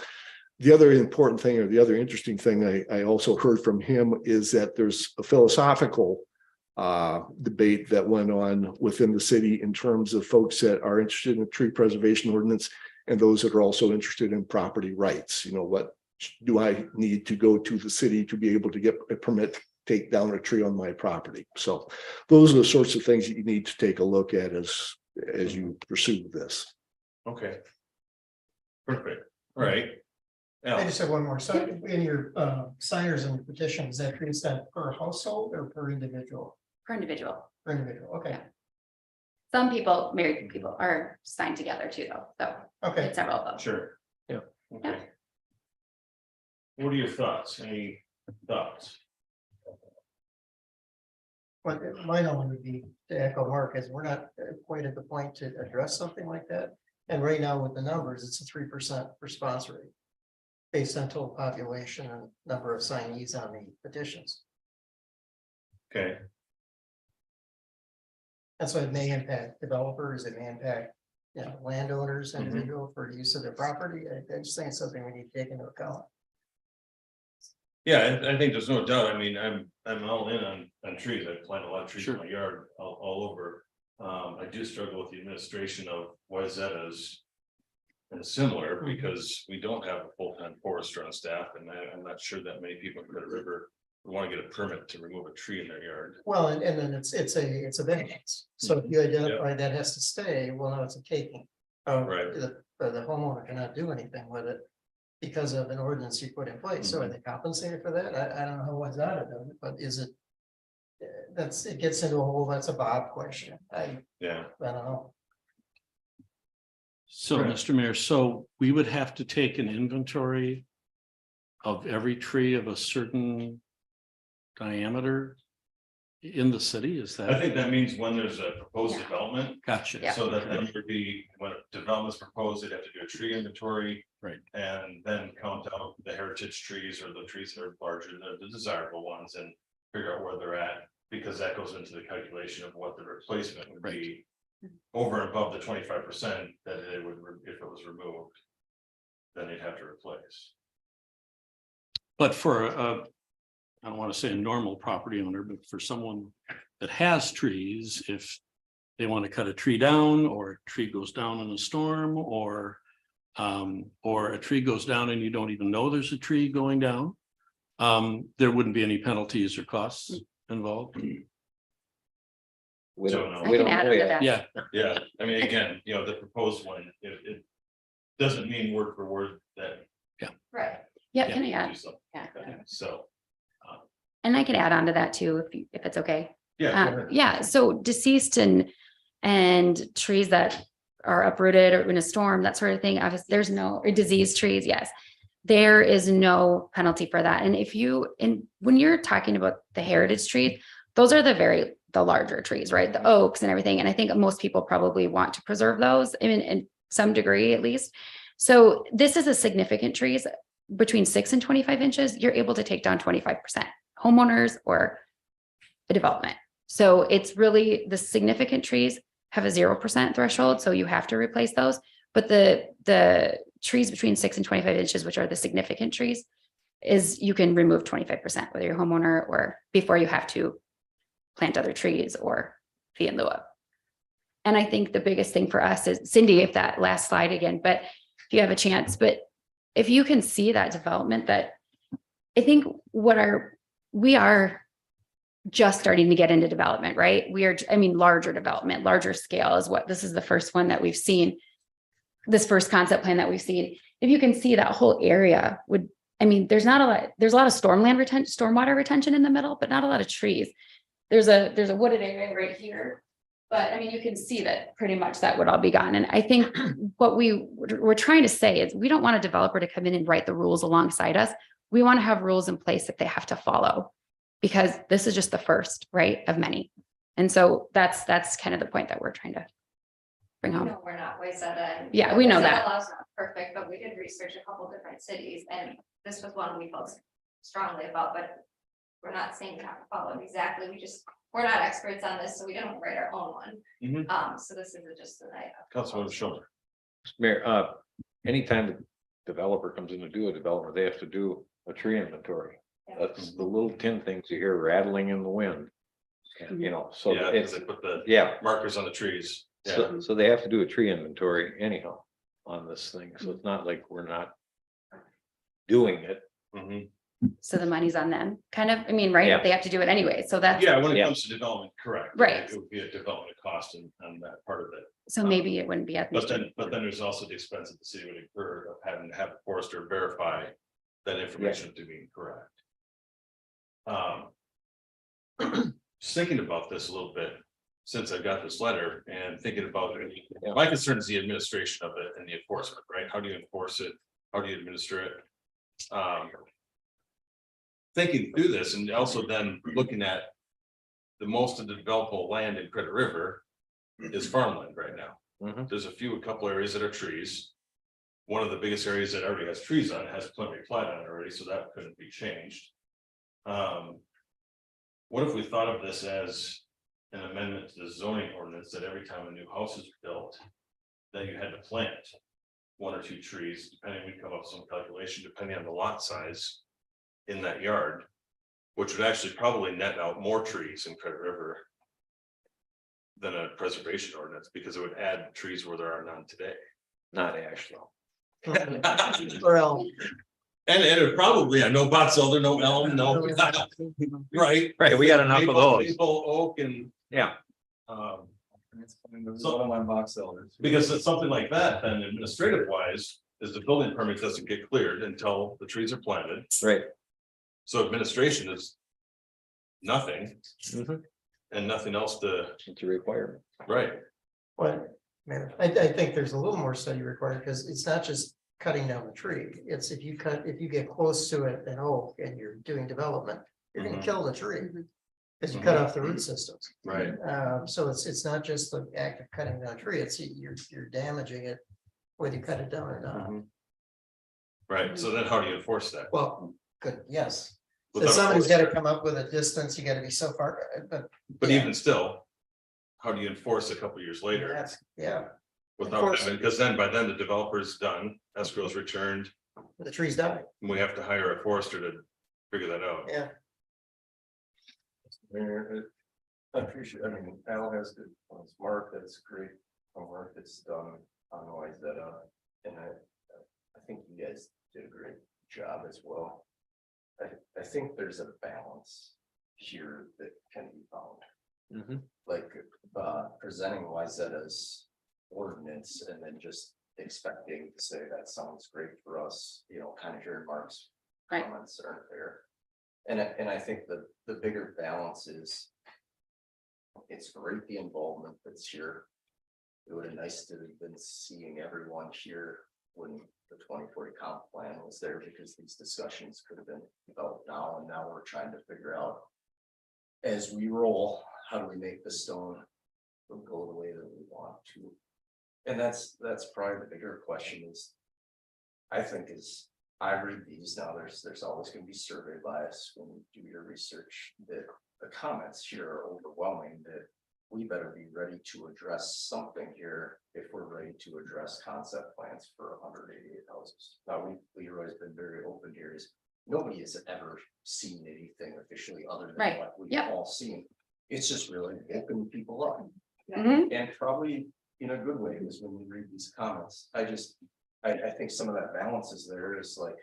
The other important thing, or the other interesting thing I also heard from him is that there's a philosophical debate that went on within the city in terms of folks that are interested in the tree preservation ordinance and those that are also interested in property rights. You know, what do I need to go to the city to be able to get a permit to take down a tree on my property? So those are the sorts of things that you need to take a look at as you pursue this. Okay. Perfect. All right. I just have one more. So in your signers and petition, is that treated that per household or per individual? Per individual. Per individual, okay. Some people, married people, are signed together too, though. So Okay. it's several of them. Sure. Yeah. Okay. What are your thoughts? Any thoughts? But my only would be to echo Mark, is we're not quite at the point to address something like that. And right now with the numbers, it's a 3% response rate based on total population and number of signees on the petitions. Okay. And so it may impact developers, it may impact, you know, landowners, individual for use of their property. I just think it's something we need to take into account. Yeah, I think there's no doubt. I mean, I'm all in on trees. I plant a lot of trees in my yard all over. I do struggle with the administration of Wyzetta's. And similar because we don't have a full-time forester on staff, and I'm not sure that many people in Credit River would want to get a permit to remove a tree in their yard. Well, and then it's a variance. So if you identify that has to stay, well, now it's a taking. Right. The homeowner cannot do anything with it because of an ordinance you put in place. So are they compensated for that? I don't know how what's out of it, but is it? It gets into a whole, that's a Bob question. I don't know. So, Right. Mr. Mayor, so we would have to take an inventory of every tree of a certain diameter in the city? Is I that? think that means when there's a proposed development. Gotcha. So that then would be, when development's proposed, they'd have to do a tree inventory. Right. And then count out the heritage trees or the trees that are larger, the desirable ones, and figure out where they're at. Because that goes into the calculation of what the replacement would be. Over and above the 25% that it would, if it was removed. Then they'd have to replace. But for a, I don't want to say a normal property owner, but for someone that has trees, if they want to cut a tree down, or a tree goes down in a storm, or a tree goes down and you don't even know there's a tree going down, there wouldn't be any penalties or costs involved. We don't don't, know. we don't know yet. Yeah, Yeah, I mean, again, the proposed one, it doesn't mean word for word that. Right. Yeah, Yeah, can I do add? something Yeah. like that. So, And I can add on to that too, if it's okay. yeah. go ahead. Yeah, so deceased and trees that are uprooted or in a storm, that sort of thing, obviously, there's no, or diseased trees, yes. There is no penalty for that. And when you're talking about the heritage trees, those are the larger trees, right? The oaks and everything. And I think most people probably want to preserve those in some degree at least. So this is a significant trees between 6 and 25 inches, you're able to take down 25%, homeowners or a development. So it's really the significant trees have a 0% threshold. So you have to replace those. But the trees between 6 and 25 inches, which are the significant trees, is you can remove 25%, whether you're a homeowner or before you have to plant other trees or fee in lieu of. And I think the biggest thing for us is, Cindy, if that last slide again, but if you have a chance, but if you can see that development, that I think we are just starting to get into development, right? Larger development, larger scale is what, this is the first one that we've seen, this first concept plan that we've seen. If you can see that whole area there's a lot of stormwater retention in the middle, but not a lot of trees. There's a wooded area right here. But you can see that pretty much that would all be gone. And I think what we're trying to say is we don't want a developer to come in and write the rules alongside us. We want to have rules in place that they have to follow, because this is just the first, right, of many. And so that's kind of the point that we're trying to bring home. No, we're not Wayzata. Yeah, we know Wayzata that. law's not perfect, but we did research a couple different cities, and this was one we felt strongly about, but we're not saying we have to follow it exactly. We're not experts on this, so we don't write our own one. Mhm. So this is just an idea. Councilman Schulter. Mayor, anytime the developer comes in to do a development, they have to do a tree inventory. That's the little tin things you hear rattling in the wind. And, so Yeah, it's, they put the yeah, markers on the trees. Yeah. so they have to do a tree inventory anyhow on this thing. So it's not like we're not doing it. Mhm. So the money's on them, kind of, right? Yeah. They have to do it anyway. So that's, Yeah, when it comes to development, correct. Right. It would be a development cost on that part of it. so maybe it wouldn't be at. But then there's also the expense that the city would incur of having to have a forester verify that information to be correct. Just thinking about this a little bit, since I got this letter and thinking about it, my concern is the administration of it and the enforcement, right? How do you enforce it? How do you administer it? Thinking through this and also then looking at the most of the developable land in Credit River is farmland right now. There's a couple areas that are trees. One of the biggest areas that already has trees on it has preliminary plat on it already, so that couldn't be changed. What if we thought of this as an amendment to the zoning ordinance, that every time a new house is built, that you had to plant 1 or 2 trees, depending, we come up with some calculation, depending on the lot size in that yard, which would actually probably net out more trees in Credit River than a preservation ordinance, because it would add trees where there are none today. Not ash though. Well, And it would probably, no box elder, no elm, no, right? Right, we got enough of those. Maple, oak and. Yeah. One of my box elders. Because it's something like that, then administrative wise, is the building permit doesn't get cleared until the trees are planted. Right. So administration is nothing. And nothing else It's a requirement. right? But, man, I think there's a little more study required, because it's not just cutting down the tree. It's if you get close to it, an oak, and you're doing development, you're gonna Mhm. kill the tree. Because you cut off the root systems. Right. So it's not just the act of cutting down a tree, it's you're damaging it, whether you cut it down or not. Right, so then how do you enforce that? Well, good, yes. So Without somebody's enforcing- gotta come up with a distance, you gotta be so far, But even still, how do you enforce a couple years later? that's, yeah, Without Enforce having, because then by then the developer's done, escrow's returned, the trees die, and we have to hire a forester to figure that out. yeah. I appreciate, I mean, Al has good points, Mark, that's great homework that's done on Wayzata, and I think you guys did a great job as well. I think there's a balance here that can be found. Like, presenting Wayzata's ordinance and then just expecting to say that sounds great for us, you know, kind of hearing Mark's comments aren't fair. And I think the bigger balance is, it's great the involvement that's here. It would have nice to have been seeing everyone here when the 2040 comp plan was there, because these discussions could have been developed now, and now we're trying to figure out as we roll, how do we make the stone go the way that we want to? And that's probably the bigger question is, I think is, I read these now, there's always going to be survey bias when you do your research, that the comments here are overwhelming, that we better be ready to address something here if we're ready to address concept plans for 188 houses. Now, Leroy's been very open here, is nobody has ever seen anything officially other than Right. what we've Yep. all seen. It's just really opening people up. Mhm. And probably in a good way, is when you read these comments, I think some of that balance is there, is like,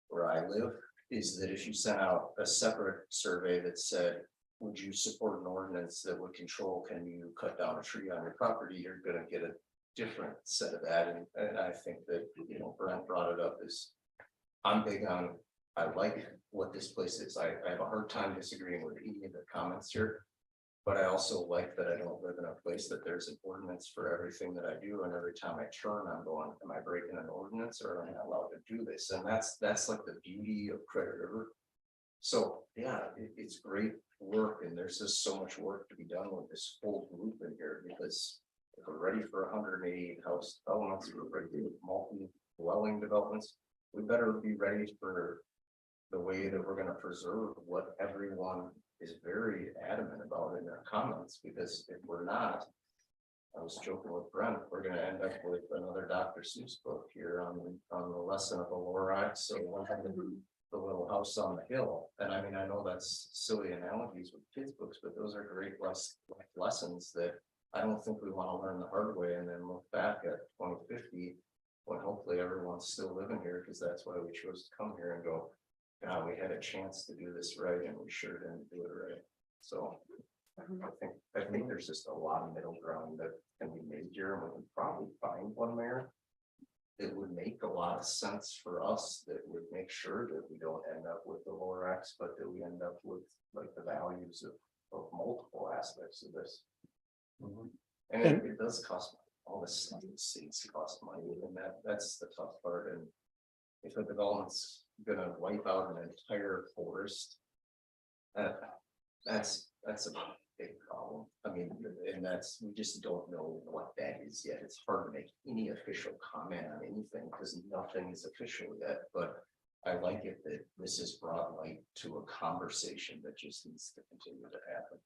where I live, is that if you sent out a separate survey that said, would you support an ordinance that would control, can you cut down a tree on your property, you're gonna get a different set of that, and I think that, you know, Brent brought it up, is I'm big on, I like what this place is, I have a hard time disagreeing with any of the comments here. But I also like that I don't live in a place that there's an ordinance for everything that I do, and every time I turn, I'm going, am I breaking an ordinance, or am I not allowed to do this? And that's like the beauty of Credit River. So, yeah, it's great work, and there's just so much work to be done with this whole group in here, because if we're ready for 188 house developments, we're ready with multi-dwelling developments, we better be ready for the way that we're gonna preserve what everyone is very adamant about in their comments, because if we're not, I was joking with Brent, we're gonna end up with another Dr. Seuss book here on the lesson of the Lorax, so we'll have the little house on the hill. And I mean, I know that's silly analogies with kids' books, but those are great lessons that I don't think we want to learn the hard way and then look back at 2050, when hopefully everyone's still living here, because that's why we chose to come here and go, yeah, we had a chance to do this right, and we sure didn't do it right. So I think there's just a lot of middle ground that can be made here, and we can probably find one there. It would make a lot of sense for us, that would make sure that we don't end up with the Lorax, but that we end up with like the values of multiple aspects of this. And it does cost money. All this stuff in cities cost money, and that's the tough part. And if a development's gonna wipe out an entire forest, that's a big problem. I mean, and we just don't know what that is yet. It's hard to make any official comment on anything, because nothing is official yet, but I like it that this has brought light to a conversation that just needs to continue to happen.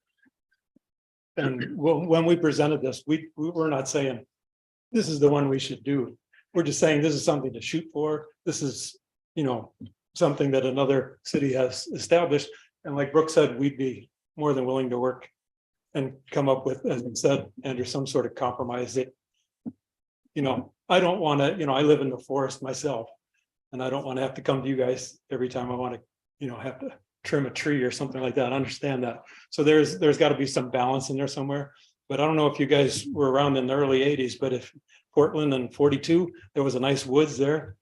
And when we presented this, we were not saying this is the one we should do. We're just saying this is something to shoot for. This is, something that another city has established. And like Brooke said, we'd be more than willing to work and come up with, as you said, Andrew, some sort of compromise that, I don't want to, I live in the forest myself, and I don't want to have to come to you guys every time I want to, have to trim a tree or something like that. I understand that. So there's got to be some balance in there somewhere. But I don't know if you guys were around in the early 80s, but if Portland and 42, there was a nice woods there.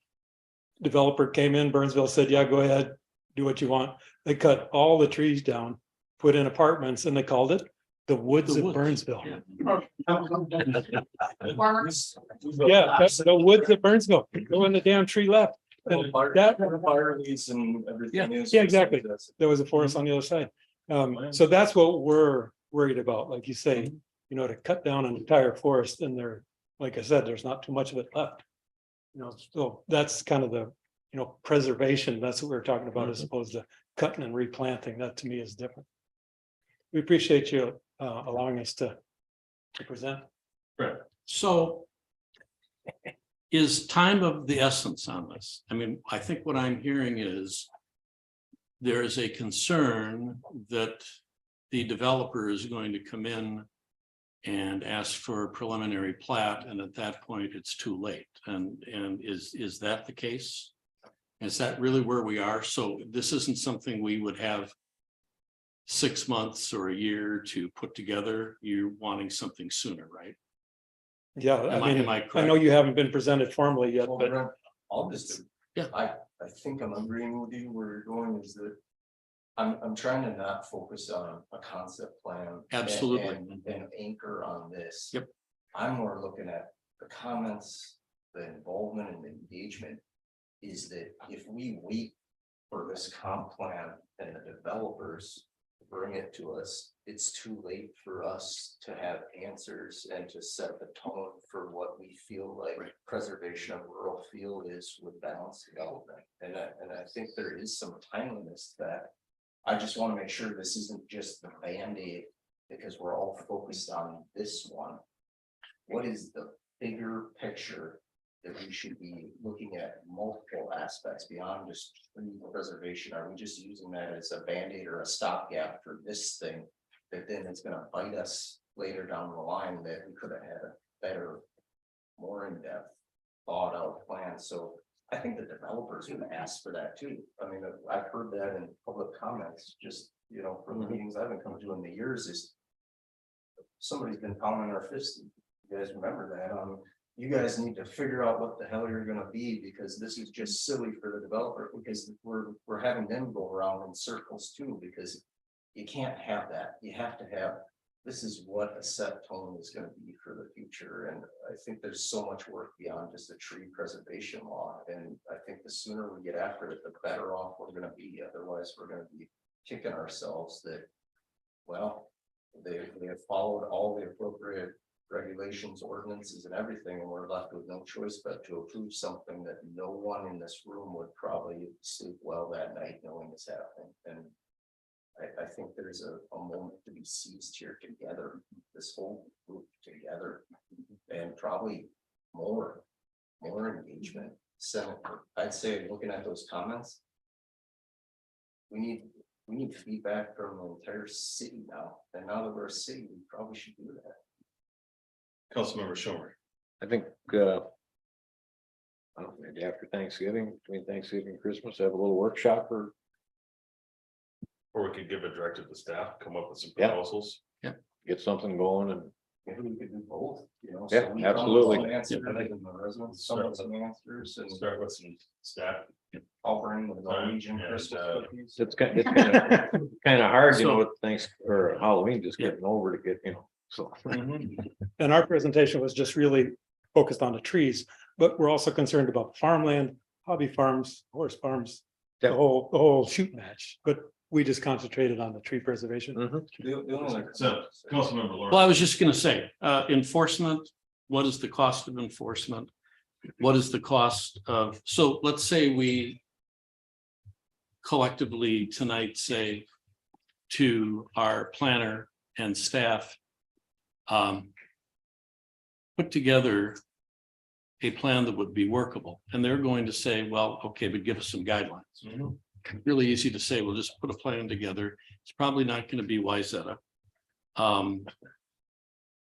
Developer came in, Burnsville said, yeah, go ahead, do what you want. They cut all the trees down, put in apartments, and they called it The woods The of woods. Burnsville. Farmers. Yeah, that's the woods of Burnsville. Go in the damn tree left. And that, Fire leaves and everything is. yeah, exactly. There was a forest on the other side. So that's what we're worried about, like you say, you know, to cut down an entire forest and there, like I said, there's not too much of it left. You know, so that's kind of the, you know, preservation, that's what we're talking about as opposed to cutting and replanting. That to me is different. We appreciate you allowing us to present. Right. So is time of the essence on this? I mean, I think what I'm hearing is there is a concern that the developer is going to come in and ask for a preliminary plat, and at that point, it's too late. And is that the case? Is that really where we are? So this isn't something we would have 6 months or a year to put together. You're wanting something sooner, right? Yeah, Am I mean, I I correct? know you haven't been presented formally yet, Well, but Brent, I'll just, Yeah. I think I'm agreeing with you where you're going is that. I'm trying to not focus on a concept plan. Absolutely. And anchor on this. Yep. I'm more looking at the comments, the involvement and the engagement. Is that if we wait for this comp plan and the developers bring it to us, it's too late for us to have answers and to set the tone for what we feel like preservation of rural field is with balanced development. And I think there is some timeliness to that. I just want to make sure this isn't just the Band-Aid because we're all focused on this one. What is the bigger picture that we should be looking at multiple aspects beyond just tree preservation? Are we just using that as a Band-Aid or a stopgap for this thing? That then it's gonna bite us later down the line that we could have had a better, more in-depth, thought out plan. So I think the developers would ask for that too. I mean, I've heard that in public comments, just, you know, from the meetings I've been coming to in the years is. Somebody's been pounding our fist. You guys remember that? You guys need to figure out what the hell you're gonna be, because this is just silly for the developer, because we're having them go around in circles too, because. You can't have that. You have to have, this is what a set tone is gonna be for the future. And I think there's so much work beyond just a tree preservation law. And I think the sooner we get after it, the better off we're gonna be. Otherwise, we're gonna be kicking ourselves that, well, they have followed all the appropriate regulations, ordinances and everything, and we're left with no choice but to approve something that no one in this room would probably sleep well that night knowing is happening. And I think there's a moment to be seized here together, this whole group together, and probably more engagement. So I'd say, looking at those comments, we need feedback from the entire city now, and now that we're a city, we probably should do that. Councilmember Schumer. I think, I don't know, maybe after Thanksgiving, between Thanksgiving and Christmas, have a little workshop Or we could give a directive to staff, come up with some Yeah. proposals. get something going and. Maybe we could do both, you know. Yeah, so we come with absolutely. some answers, and the residents come with some answers, and Start with some staff. I'll bring the Norwegian And, Christmas cookies. It's kind of hard, you know, with thanks for Halloween, just getting over to get, you know, so. and our presentation was just really focused on the trees, but we're also concerned about farmland, hobby farms, horse farms, the whole shoot match, but we just concentrated on the tree preservation. So, Councilmember Well, Laura. I was just gonna say, enforcement, what is the cost of enforcement? What is the cost of, so let's say we collectively tonight say to our planner and staff, put together a plan that would be workable, and they're going to say, well, okay, but give us some guidelines. Really easy to say, we'll just put a plan together. It's probably not going to be Wayzata.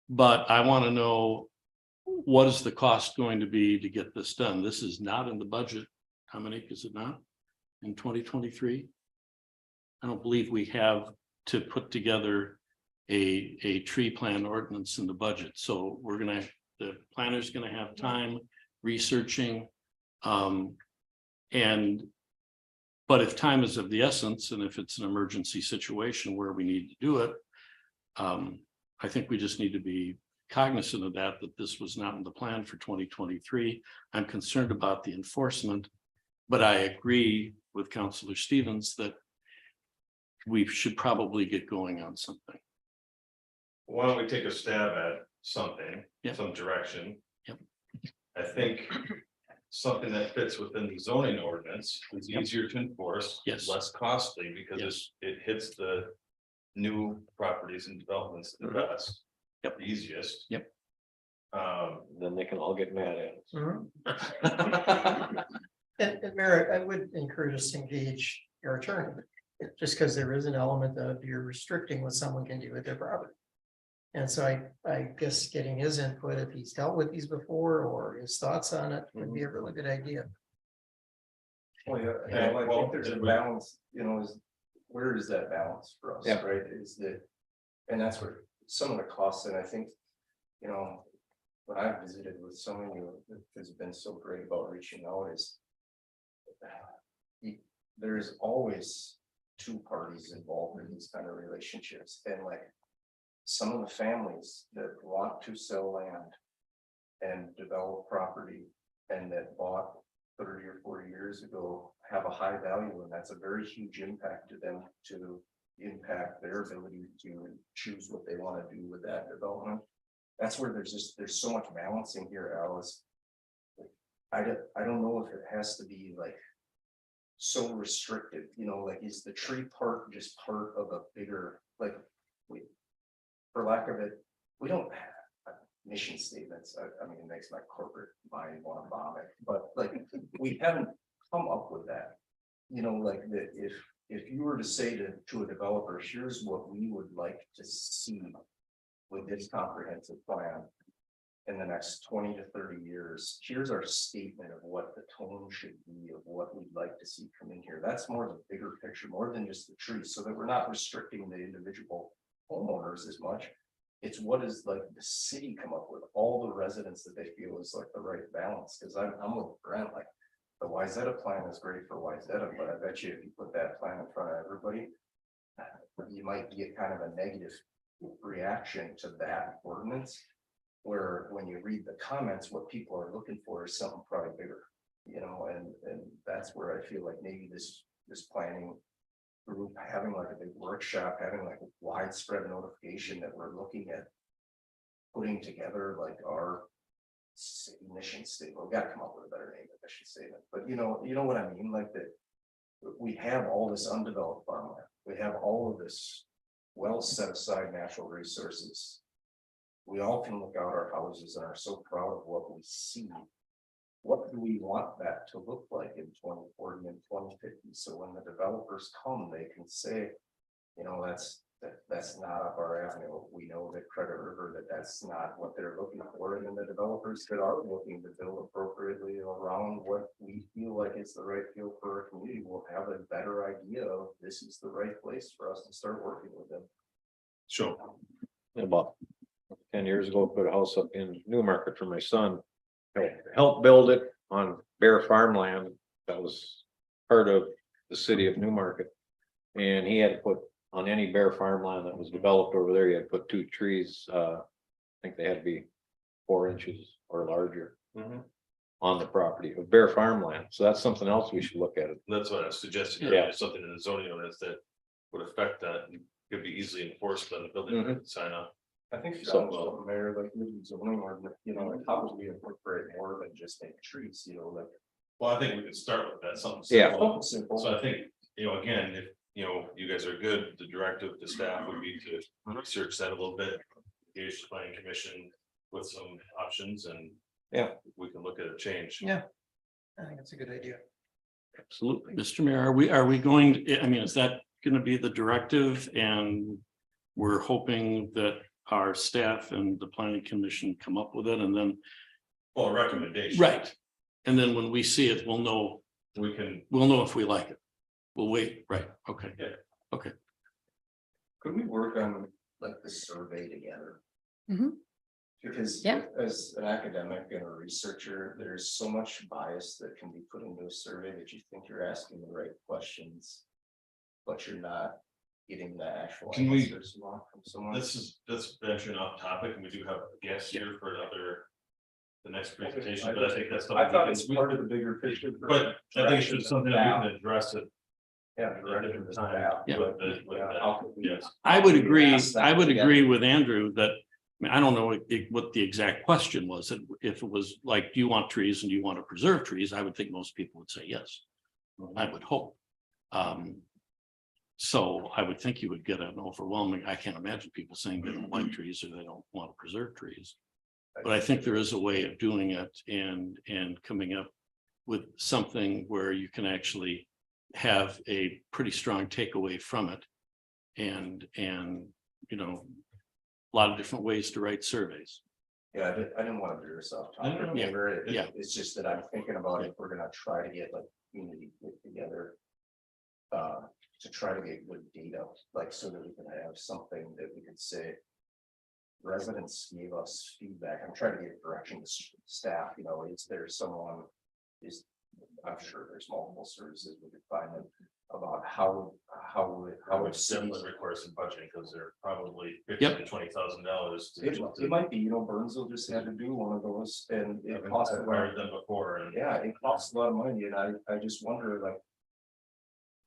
But I want to know, what is the cost going to be to get this done? This is not in the budget. How many is it not? In 2023? I don't believe we have to put together a tree plan ordinance in the budget. So the planner's gonna have time researching. But if time is of the essence, and if it's an emergency situation where we need to do it, I think we just need to be cognizant of that this was not in the plan for 2023. I'm concerned about the enforcement, but I agree with Councilor Stevens that we should probably get going on something. Why don't we take a stab at something, Yep. some direction? Yep. I think something that fits within the zoning ordinance is Yep. easier to enforce. Yes. Less costly because Yes. it hits the new properties and developments the best. Yep. The easiest. Yep. Then they can all get mad at us. And Merritt, I would encourage us to engage your attorney, just because there is an element of you're restricting what someone can do with their property. And so I guess getting his input, if he's dealt with these before, or his thoughts on it, would be a really good idea. Well, yeah, Yeah, and I well, think there's a balance, you know, where is that balance for us, Yeah. right? Is that, and that's where some of the costs, and I think, you know, what I've visited with so many that has been so great about reaching out is there's always two parties involved in these kind of relationships, and like some of the families that want to sell land and develop property and that bought 30 or 40 years ago have a high value, and that's a very huge impact to them to impact their ability to choose what they want to do with that development. That's where there's so much balancing here, Alice. I don't know if it has to be like so restrictive, you know, like is the tree part just part of a bigger, like, for lack of it, we don't have mission statements. I mean, it makes my corporate mind want to vomit, but like, we haven't come up with that. You know, like that if you were to say to a developer, here's what we would like to see with this comprehensive plan in the next 20 to 30 years, here's our statement of what the tone should be of what we'd like to see come in here. That's more the bigger picture, more than just the trees, so that we're not restricting the individual homeowners as much. It's what is like the city come up with, all the residents that they feel is like the right balance, because I'm with Brent, like the Wayzata plan is great for Wayzata, but I bet you if you put that plan in front of everybody, you might get kind of a negative reaction to that ordinance. Where when you read the comments, what people are looking for is something probably bigger, you know, and that's where I feel like maybe this planning group having like a big workshop, having like a widespread notification that we're looking at putting together like our mission statement. We got to come up with a better name than mission statement, but you know what I mean, like that we have all this undeveloped farmland, we have all of this well set aside natural resources. We all can look out our houses and are so proud of what we see. What do we want that to look like in 2040 and 2050? So when the developers come, they can say, you know, that's not up our avenue. We know that Credit River, that's not what they're looking for. And then the developers that are looking to build appropriately around what we feel like is the right feel for our community will have a better idea of this is the right place for us to start working with them. Sure. About 10 years ago, put a house up in Newmarket for my son. Helped build it on bare farmland that was part of the city of Newmarket. And he had to put on any bare farmland that was developed over there, he had to put 2 trees. I think they had to be 4 inches or larger on the property of bare farmland. So that's something else we should look at. That's what I was suggesting. Yeah. Something in the zoning ordinance that would affect that and could be easily enforced by the building permit sign off. I think So, so, Mayor, like with the zoning ordinance, you know, like how would we incorporate more than just make trees, you know, like. Well, I think we could start with that, something Yeah. simple. So I think, you know, again, if, you know, you guys are good, the directive to staff would be to research that a little bit. Engage the planning commission with some options and. Yeah. We can look at a change. Yeah, I think that's a good idea. Absolutely. Mr. Mayor, are we going to, I mean, is that going to be the directive? And we're hoping that our staff and the planning commission come up with it and then. Well, a recommendation. Right. And then when we see it, we'll know if we like it. We'll wait. Right. Okay. Yeah. Okay. Could we work on like the survey together? Mhm. Because Yeah. as an academic and a researcher, there's so much bias that can be put into a survey that you think you're asking the right questions, but you're not. getting the actual. Can we- answers from someone. That's venturing off topic, and we do have a guest here for the next presentation, but I think that's something. I thought it's part of the bigger picture. But I think it's just something that we can address it. Yeah. At a different time. Yeah. Yes. I would agree, ask that I would together. agree with Andrew that, I mean, I don't know what the exact question was. If it was like, do you want trees and do you want to preserve trees? I would think most people would say yes. I would hope. So I would think you would get an overwhelming, I can't imagine people saying they don't like trees or they don't want to preserve trees. But I think there is a way of doing it and coming up with something where you can actually have a pretty strong takeaway from it. And, you know, a lot of different ways to write surveys. Yeah, I didn't want to veer us off topic. Yeah, Remember, yeah. It's just that I'm thinking about if we're gonna try to get like community together. To try to get good data, like so that we can have something that we could say. Residents gave us feedback. I'm trying to get direction to staff, you know, is there someone? I'm sure there's multiple services we could find them about how Which definitely requires some budgeting, because they're probably $15,000 to $20,000. It might be, you know, Burnsville just had to do one of those and it cost. I've acquired them before, and Yeah, it costs a lot of money and I just wonder like.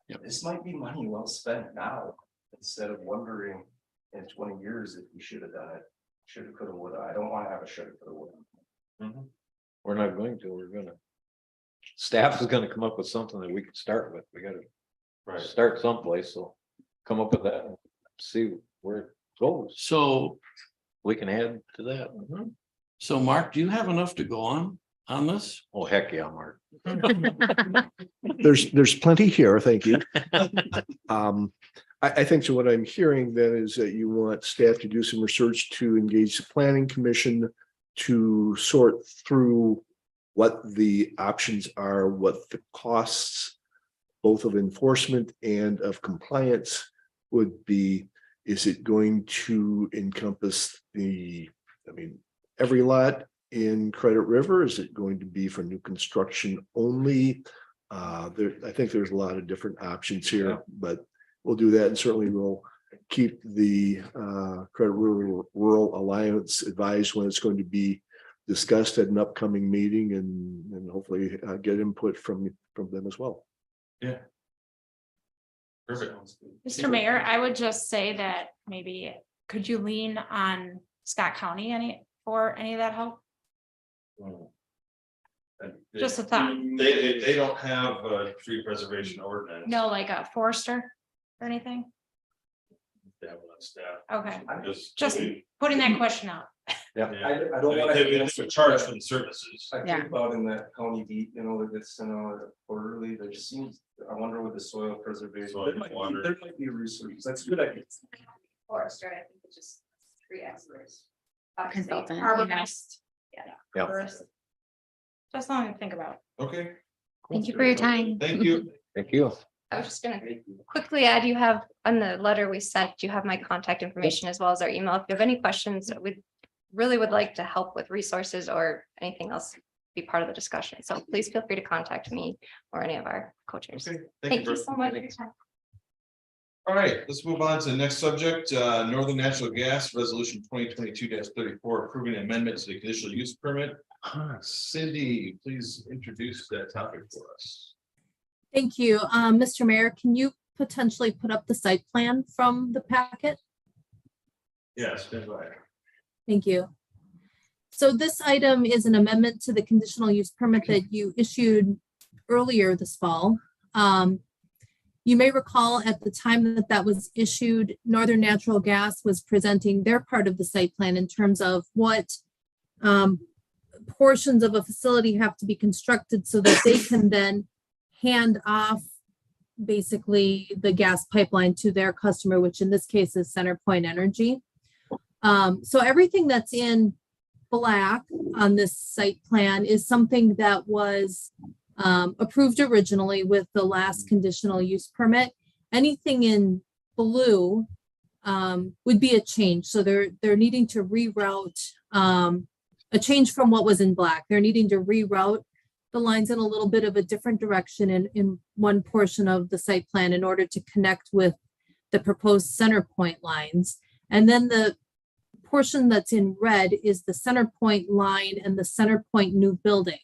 Yep. This might be money well spent now, instead of wondering in 20 years if we should have done it. Should have, could have, would have. I don't want to have a should have, could have, would have. We're not going to, we're gonna. Staff is gonna come up with something that we can start with. We gotta start someplace, so come up with that and see where it goes. So, We can add to that. so Mark, do you have enough to go on this? Oh, heck yeah, Mark. There's plenty here, thank you. I think so what I'm hearing then is that you want staff to do some research to engage the planning commission to sort through what the options are, what the costs, both of enforcement and of compliance would be. Is it going to encompass every lot in Credit River? Is it going to be for new construction only? I think there's a lot of different options here, but we'll do that, and certainly we'll keep the Credit River Rural Alliance advised when it's going to be discussed at an upcoming meeting, and hopefully get input from them as well. Yeah. Perfect. Mr. Mayor, I would just say that maybe could you lean on Scott County for any of that help? Just a thought. They don't have a tree preservation ordinance. No, like a forester or anything? They have one on staff. Okay, Just just putting that question out. Yeah. I don't want to. They would charge for the services. I think about in that county beat, you know, that gets sent out quarterly, there seems, I wonder with the soil preservation. Soil There might be- water. there might be research, that's a good idea. Forester, I think it's just 3 experts. Consultant. Arborist. Yeah. Arborist. Just something to think about. Okay. Thank you for your time. Thank you. Thank you. I was just gonna quickly add, you have on the letter we sent, you have my contact information as well as our email. If you have any questions, we really would like to help with resources or anything else, be part of the discussion. So please feel free to contact me or any of our co-chairs. Okay, Thank you for- so much for your time. All right, let's move on to the next subject, Northern Natural Gas Resolution 2022-34, approving an amendment to the conditional use permit. Cindy, please introduce that topic for us. Thank you. Mr. Mayor, can you potentially put up the site plan from the packet? Yes, stand by. Thank you. So this item is an amendment to the conditional use permit that you issued earlier this fall. You may recall at the time that that was issued, Northern Natural Gas was presenting their part of the site plan in terms of what portions of a facility have to be constructed so that they can then hand off basically the gas pipeline to their customer, which in this case is CenterPoint Energy. So everything that's in black on this site plan is something that was approved originally with the last conditional use permit. Anything in blue would be a change. So they're needing to reroute a change from what was in black. They're needing to reroute the lines in a little bit of a different direction in one portion of the site plan in order to connect with the proposed center point lines. And then the portion that's in red is the center point line and the center point new building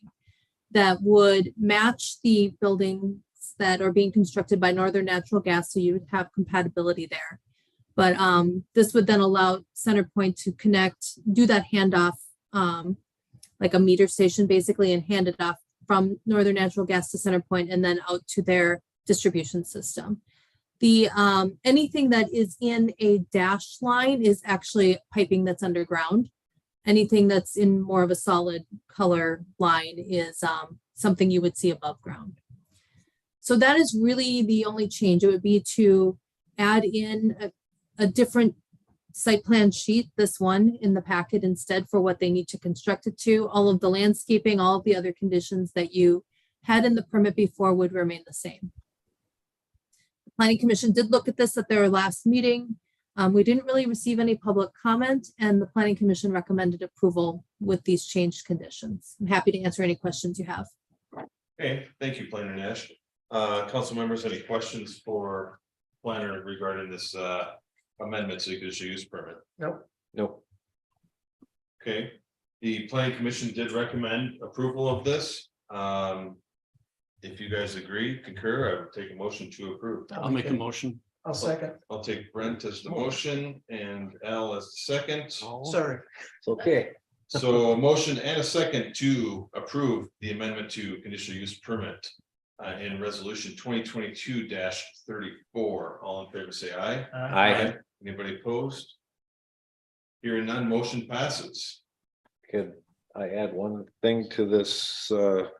that would match the buildings that are being constructed by Northern Natural Gas, so you would have compatibility there. But this would then allow CenterPoint to connect, do that handoff, like a meter station basically, and hand it off from Northern Natural Gas to CenterPoint and then out to their distribution system. The anything that is in a dashed line is actually piping that's underground. Anything that's in more of a solid color line is something you would see above ground. So that is really the only change. It would be to add in a different site plan sheet, this one in the packet instead for what they need to construct it to. All of the landscaping, all of the other conditions that you had in the permit before would remain the same. The Planning Commission did look at this at their last meeting. We didn't really receive any public comment, and the Planning Commission recommended approval with these changed conditions. I'm happy to answer any questions you have. Okay, thank you, Planner Nash. Council members, any questions for planner regarding this amendment to the conditional use permit? Nope. Nope. Okay, the planning commission did recommend approval of this. If you guys agree, concur, I would take a motion to approve. I'll make a motion. I'll second. I'll take Brent as the motion and Al as the second. Sorry. It's okay. So a motion and a second to approve the amendment to conditional use permit in resolution 2022-34. All in favor, say aye. Aye. Anybody opposed? Hearing none, motion passes. Could I add one thing to this, to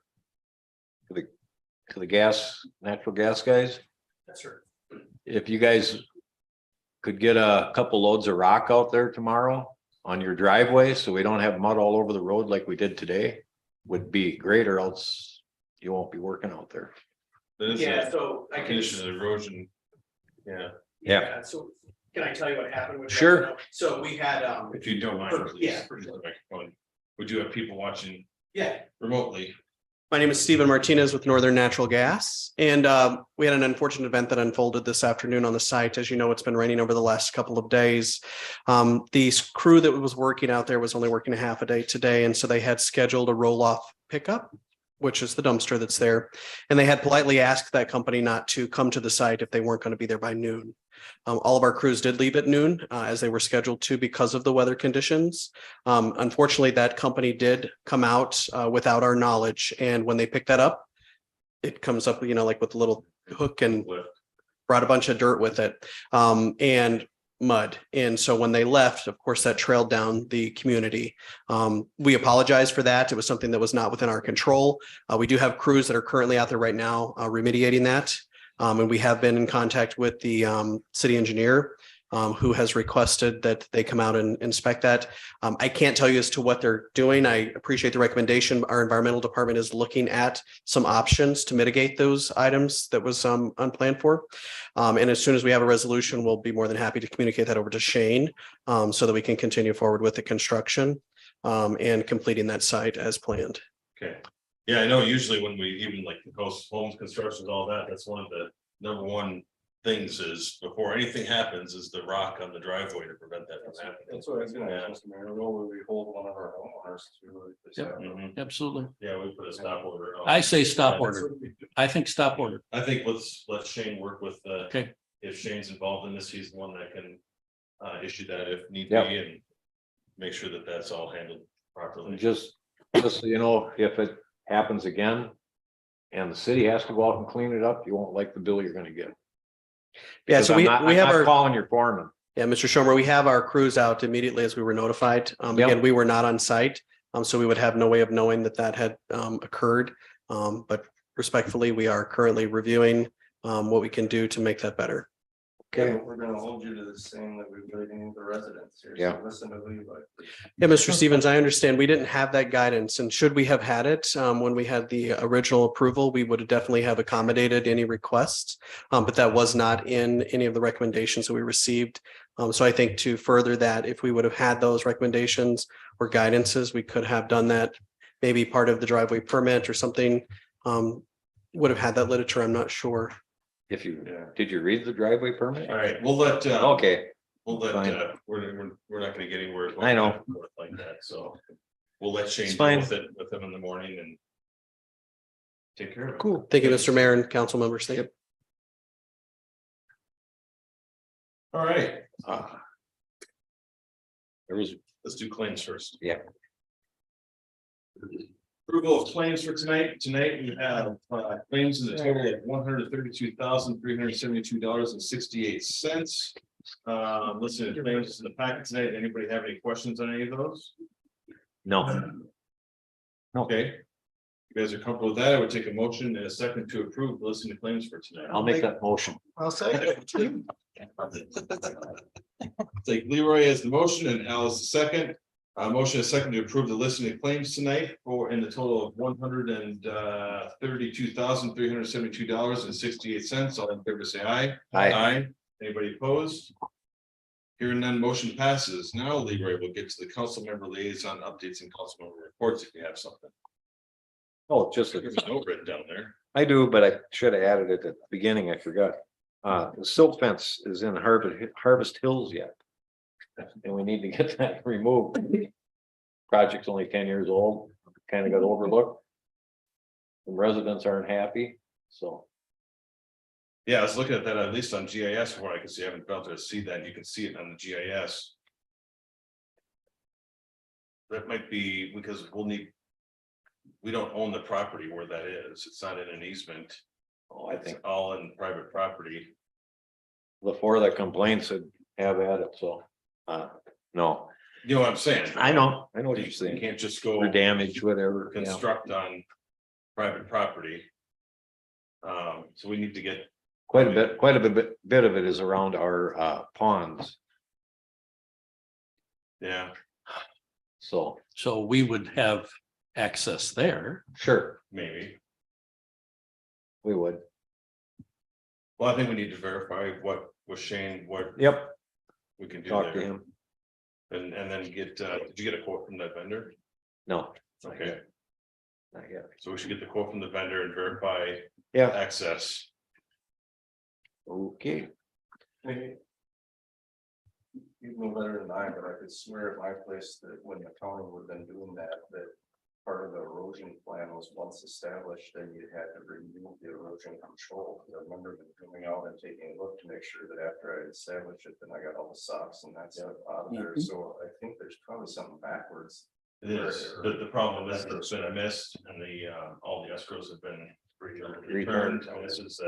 the gas, natural gas guys? That's right. If you guys could get a couple loads of rock out there tomorrow on your driveway, so we don't have mud all over the road like we did today, would be great, or else you won't be working out there. Yeah, so condition of erosion. Yeah, Yeah. So can I tell you what happened with that? Sure. So we had, if you don't mind, please. Yeah. Use the microphone. We do have people watching Yeah. remotely. My name is Stephen Martinez with Northern Natural Gas, and we had an unfortunate event that unfolded this afternoon on the site. As you know, it's been raining over the last couple of days. The crew that was working out there was only working a half a day today, and so they had scheduled a roll-off pickup, which is the dumpster that's there. And they had politely asked that company not to come to the site if they weren't going to be there by noon. All of our crews did leave at noon as they were scheduled to because of the weather conditions. Unfortunately, that company did come out without our knowledge. And when they picked that up, it comes up, you know, like with a little hook and brought a bunch of dirt with it and mud. And so when they left, of course, that trailed down the community. We apologize for that. It was something that was not within our control. We do have crews that are currently out there right now remediating that. And we have been in contact with the city engineer who has requested that they come out and inspect that. I can't tell you as to what they're doing. I appreciate the recommendation. Our environmental department is looking at some options to mitigate those items that was unplanned for. And as soon as we have a resolution, we'll be more than happy to communicate that over to Shane so that we can continue forward with the construction and completing that site as planned. Okay. Yeah, I know usually when we even like the coast homes constructions, all that, that's one of the number one things is before anything happens is the rock on the driveway to prevent that from happening. That's what I was gonna ask, Mr. Mayor, will we hold one of our homeowners to? Yep. Absolutely. Yeah, we put a stop order. I say stop order. I think stop order. I think let's let Shane work with Okay. if Shane's involved in this, he's the one that can issue that if need be Yep. and make sure that that's all handled properly. Just so you know, if it happens again and the city has to go out and clean it up, you won't like the bill you're gonna get. Yeah, Because so I'm we not have our calling your foreman. Yeah, Mr. Schomer, we have our crews out immediately as we were notified. Yep. Again, we were not on site, so we would have no way of knowing that that had occurred. But respectfully, we are currently reviewing what we can do to make that better. Okay, we're gonna hold you to the same that we're doing the residents here. Yeah. So listen to Levi. Yeah, Mr. Stevens, I understand we didn't have that guidance, and should we have had it when we had the original approval, we would definitely have accommodated any requests. But that was not in any of the recommendations that we received. So I think to further that, if we would have had those recommendations or guidances, we could have done that. Maybe part of the driveway permit or something would have had that literature. I'm not sure. If you, Yeah. did you read the driveway permit? All right, we'll let, Okay, we'll let, Fine. we're not gonna get anywhere. I know. Like that, so we'll let Shane It's deal fine. with it with him in the morning and take care of it. Cool. Thank you, Mr. Mayor and council members. Thank you. All right, there was, let's do claims first. yeah. Approval of claims for tonight. Tonight we have claims in the total of $132,372.68. Listen to claims in the packet tonight. Anybody have any questions on any of those? No. Okay. You guys are comfortable with that? I would take a motion and a second to approve the listing of claims for tonight. I'll make that motion. I'll say. Take Leroy as the motion and Al as the second. Motion is second to approve the listing of claims tonight for in the total of $132,372.68. All in favor, say aye. Aye. Anybody opposed? Hearing none, motion passes. Now Leroy will get to the council member liaison updates and council member reports if you have something. Oh, just, There's a note written down there. I do, but I should have added it at the beginning. I forgot. The silt fence is in Harvest Hills yet. And we need to get that removed. Project's only 10 years old, kind of got overlooked. The residents aren't happy, so. Yeah, I was looking at that at least on GIS from what I can see. I haven't been able to see that. You can see it on the GIS. That might be because we don't own the property where that is. It's not in an easement. Oh, I think It's all in private property. the four that complained said have at it, so, no. You know what I'm saying? I know what you're You saying. can't just go Or damage, whatever. yeah. construct on private property. So we need to get, Quite a bit of it is around our ponds, yeah, so. So we would have access there. Sure, maybe. we would. Well, I think we need to verify what was Shane, what Yep. we can do Talk to there. him. And then get, did you get a quote from that vendor? No. Okay, Not yet. so we should get the quote from the vendor and verify Yeah. access. Okay. You know better than I, but I could swear at my place that when the county would have been doing that part of the erosion plan was once established, then you had to remove the erosion control. I remember them coming out and taking a look to make sure that after I established it, then I got all the socks and that stuff out of there. So I think there's probably something backwards. It is, but the problem is that it's been a mist and all the escrows have been returned. And this is,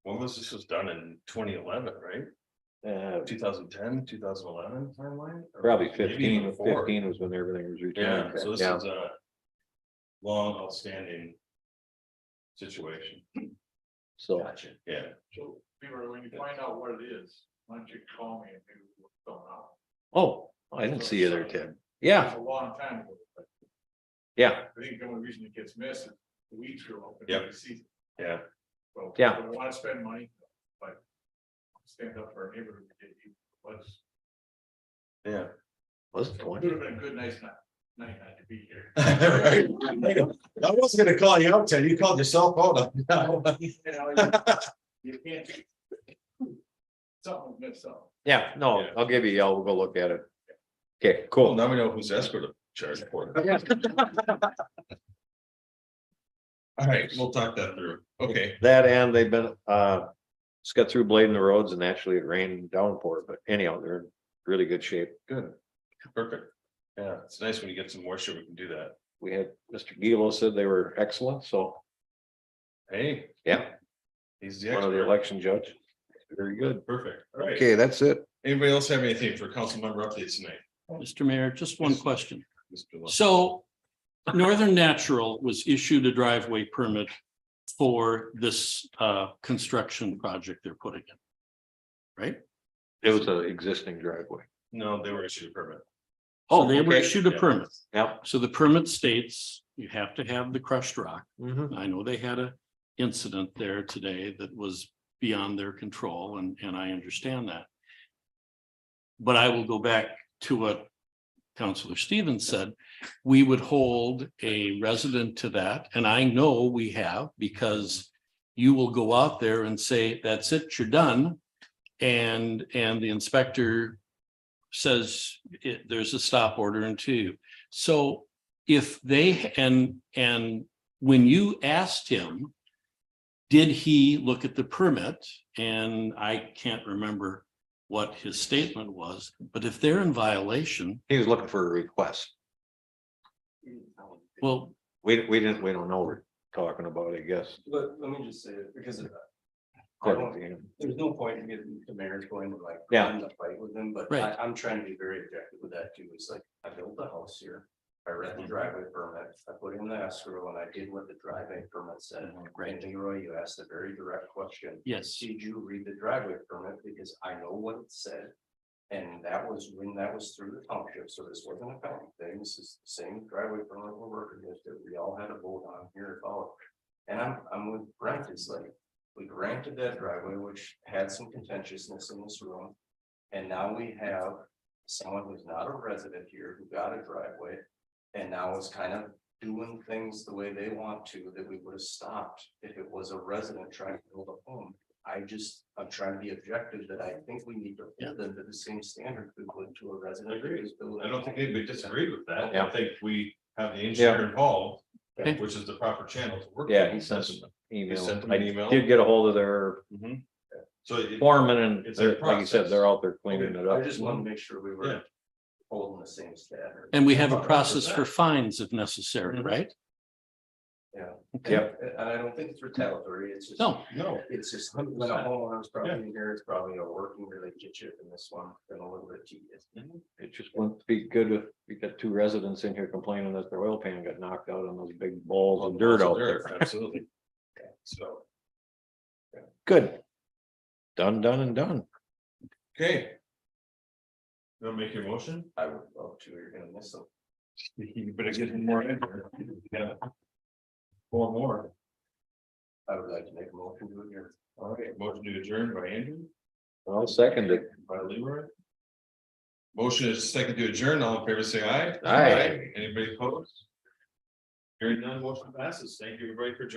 when was this was done in 2011, right? 2010, 2011 timeline? Or Probably maybe even 15 before. was when everything was Yeah, returned. so this is a long outstanding situation. So. Gotcha. Yeah. So, Beaver, when you find out what it is, why don't you call me and maybe we'll fill it out. Oh, I didn't see you there, Ted. Yeah, It's a long time ago, but yeah, I think the only reason it gets missed is the weeds grow up. in Yep. the season. Yeah. So, Yeah. I want to spend money, but stand up for our neighborhood. It was, Yeah. was it it 20? would have been a good, nice night not to be here. Right. I wasn't gonna call you out, Ted. You called yourself out. You know, you can't. Something was missed up. Yeah, no, Yeah. I'll give you, we'll go look at it. Okay, Cool. cool. Now we know who's escrow to charge for it. All right, we'll talk that through. Okay. That and they've been, just got through blading the roads and actually it rained downpour, but anyhow, they're in really good shape. Good. Perfect. Yeah, it's nice when you get some moisture, we can do that. We had, Mr. Gilo said they were excellent, so Hey, yeah, he's the one of the expert. election judge. Very good. Perfect. All right. Okay, that's it. Anybody else have anything for council member updates tonight? Mr. Mayor, just one question. Mr. Lund? So Northern Natural was issued a driveway permit for this construction project they're putting in. Right? It was an existing driveway. No, they were issued a permit. Oh, they were Okay. issued a Yeah. permit. Yep. So the permit states you have to have the crushed rock. Mhm. I know they had a incident there today that was beyond their control and I understand that. But I will go back to what Councilor Stevens said. We would hold a resident to that, and I know we have because you will go out there and say, that's it, you're done. And the inspector says there's a stop order in 2. So if they, and when you asked him, did he look at the permit? And I can't remember what his statement was, but if they're in violation. He was looking for a request. Well, we don't know what we're talking about, I guess. But let me just say it, because there's no point in getting the mayor going to like. Yeah. find a fight with him, but Right. I'm trying to be very objective with that too. It's like, I built a house here. I read the driveway permit, I put in the escrow and I did what the driveway permit said. And Leroy, you asked a very direct question. Yes. Did you read the driveway permit? Because I know what it said. And that was when that was through the township, so this wasn't a county thing, this is the same driveway permit we're working with, that we all had a vote on here about. And I'm with Brent, is like, we granted that driveway, which had some contentiousness in this room. And now we have someone who's not a resident here who got a driveway. And now is kind of doing things the way they want to, that we would have stopped if it was a resident trying to build a home. I'm trying to be objective, that I think we need to hold them to the same standard we would to a resident. I don't think anybody disagreed with that. Yeah. I think we have the engineer involved, Okay. which is the proper channel to work. Yeah, with. he sent some He emails. sent them I an email. did get a hold of their Mhm. So it- foreman and it's a they're, like you said, process. they're out there cleaning it I up. just want to make sure we Yeah. were holding the same standard. And we have a process for fines if necessary, right? Yeah. Okay. Yep. And I don't think it's retaliatory, it's just. No. It's just, when a homeowner's probably in here, it's probably a working relationship, and this one, been a little bit tedious. It just wouldn't be good if we got 2 residents in here complaining that their oil pan got knocked out on those big balls of dirt out there. Absolutely. So, Good. Done, done and done. okay. Don't make your motion. I would love to, you're gonna miss them. You better get more in there. Yeah. 4 more. I would like to make a motion to adjourn. All right, motion to adjourn by Andrew, I'll second it. by Leroy. Motion is second to adjourn, all in favor, say aye. Aye. Anybody opposed? Hearing none, motion passes. Thank you, everybody, for joining.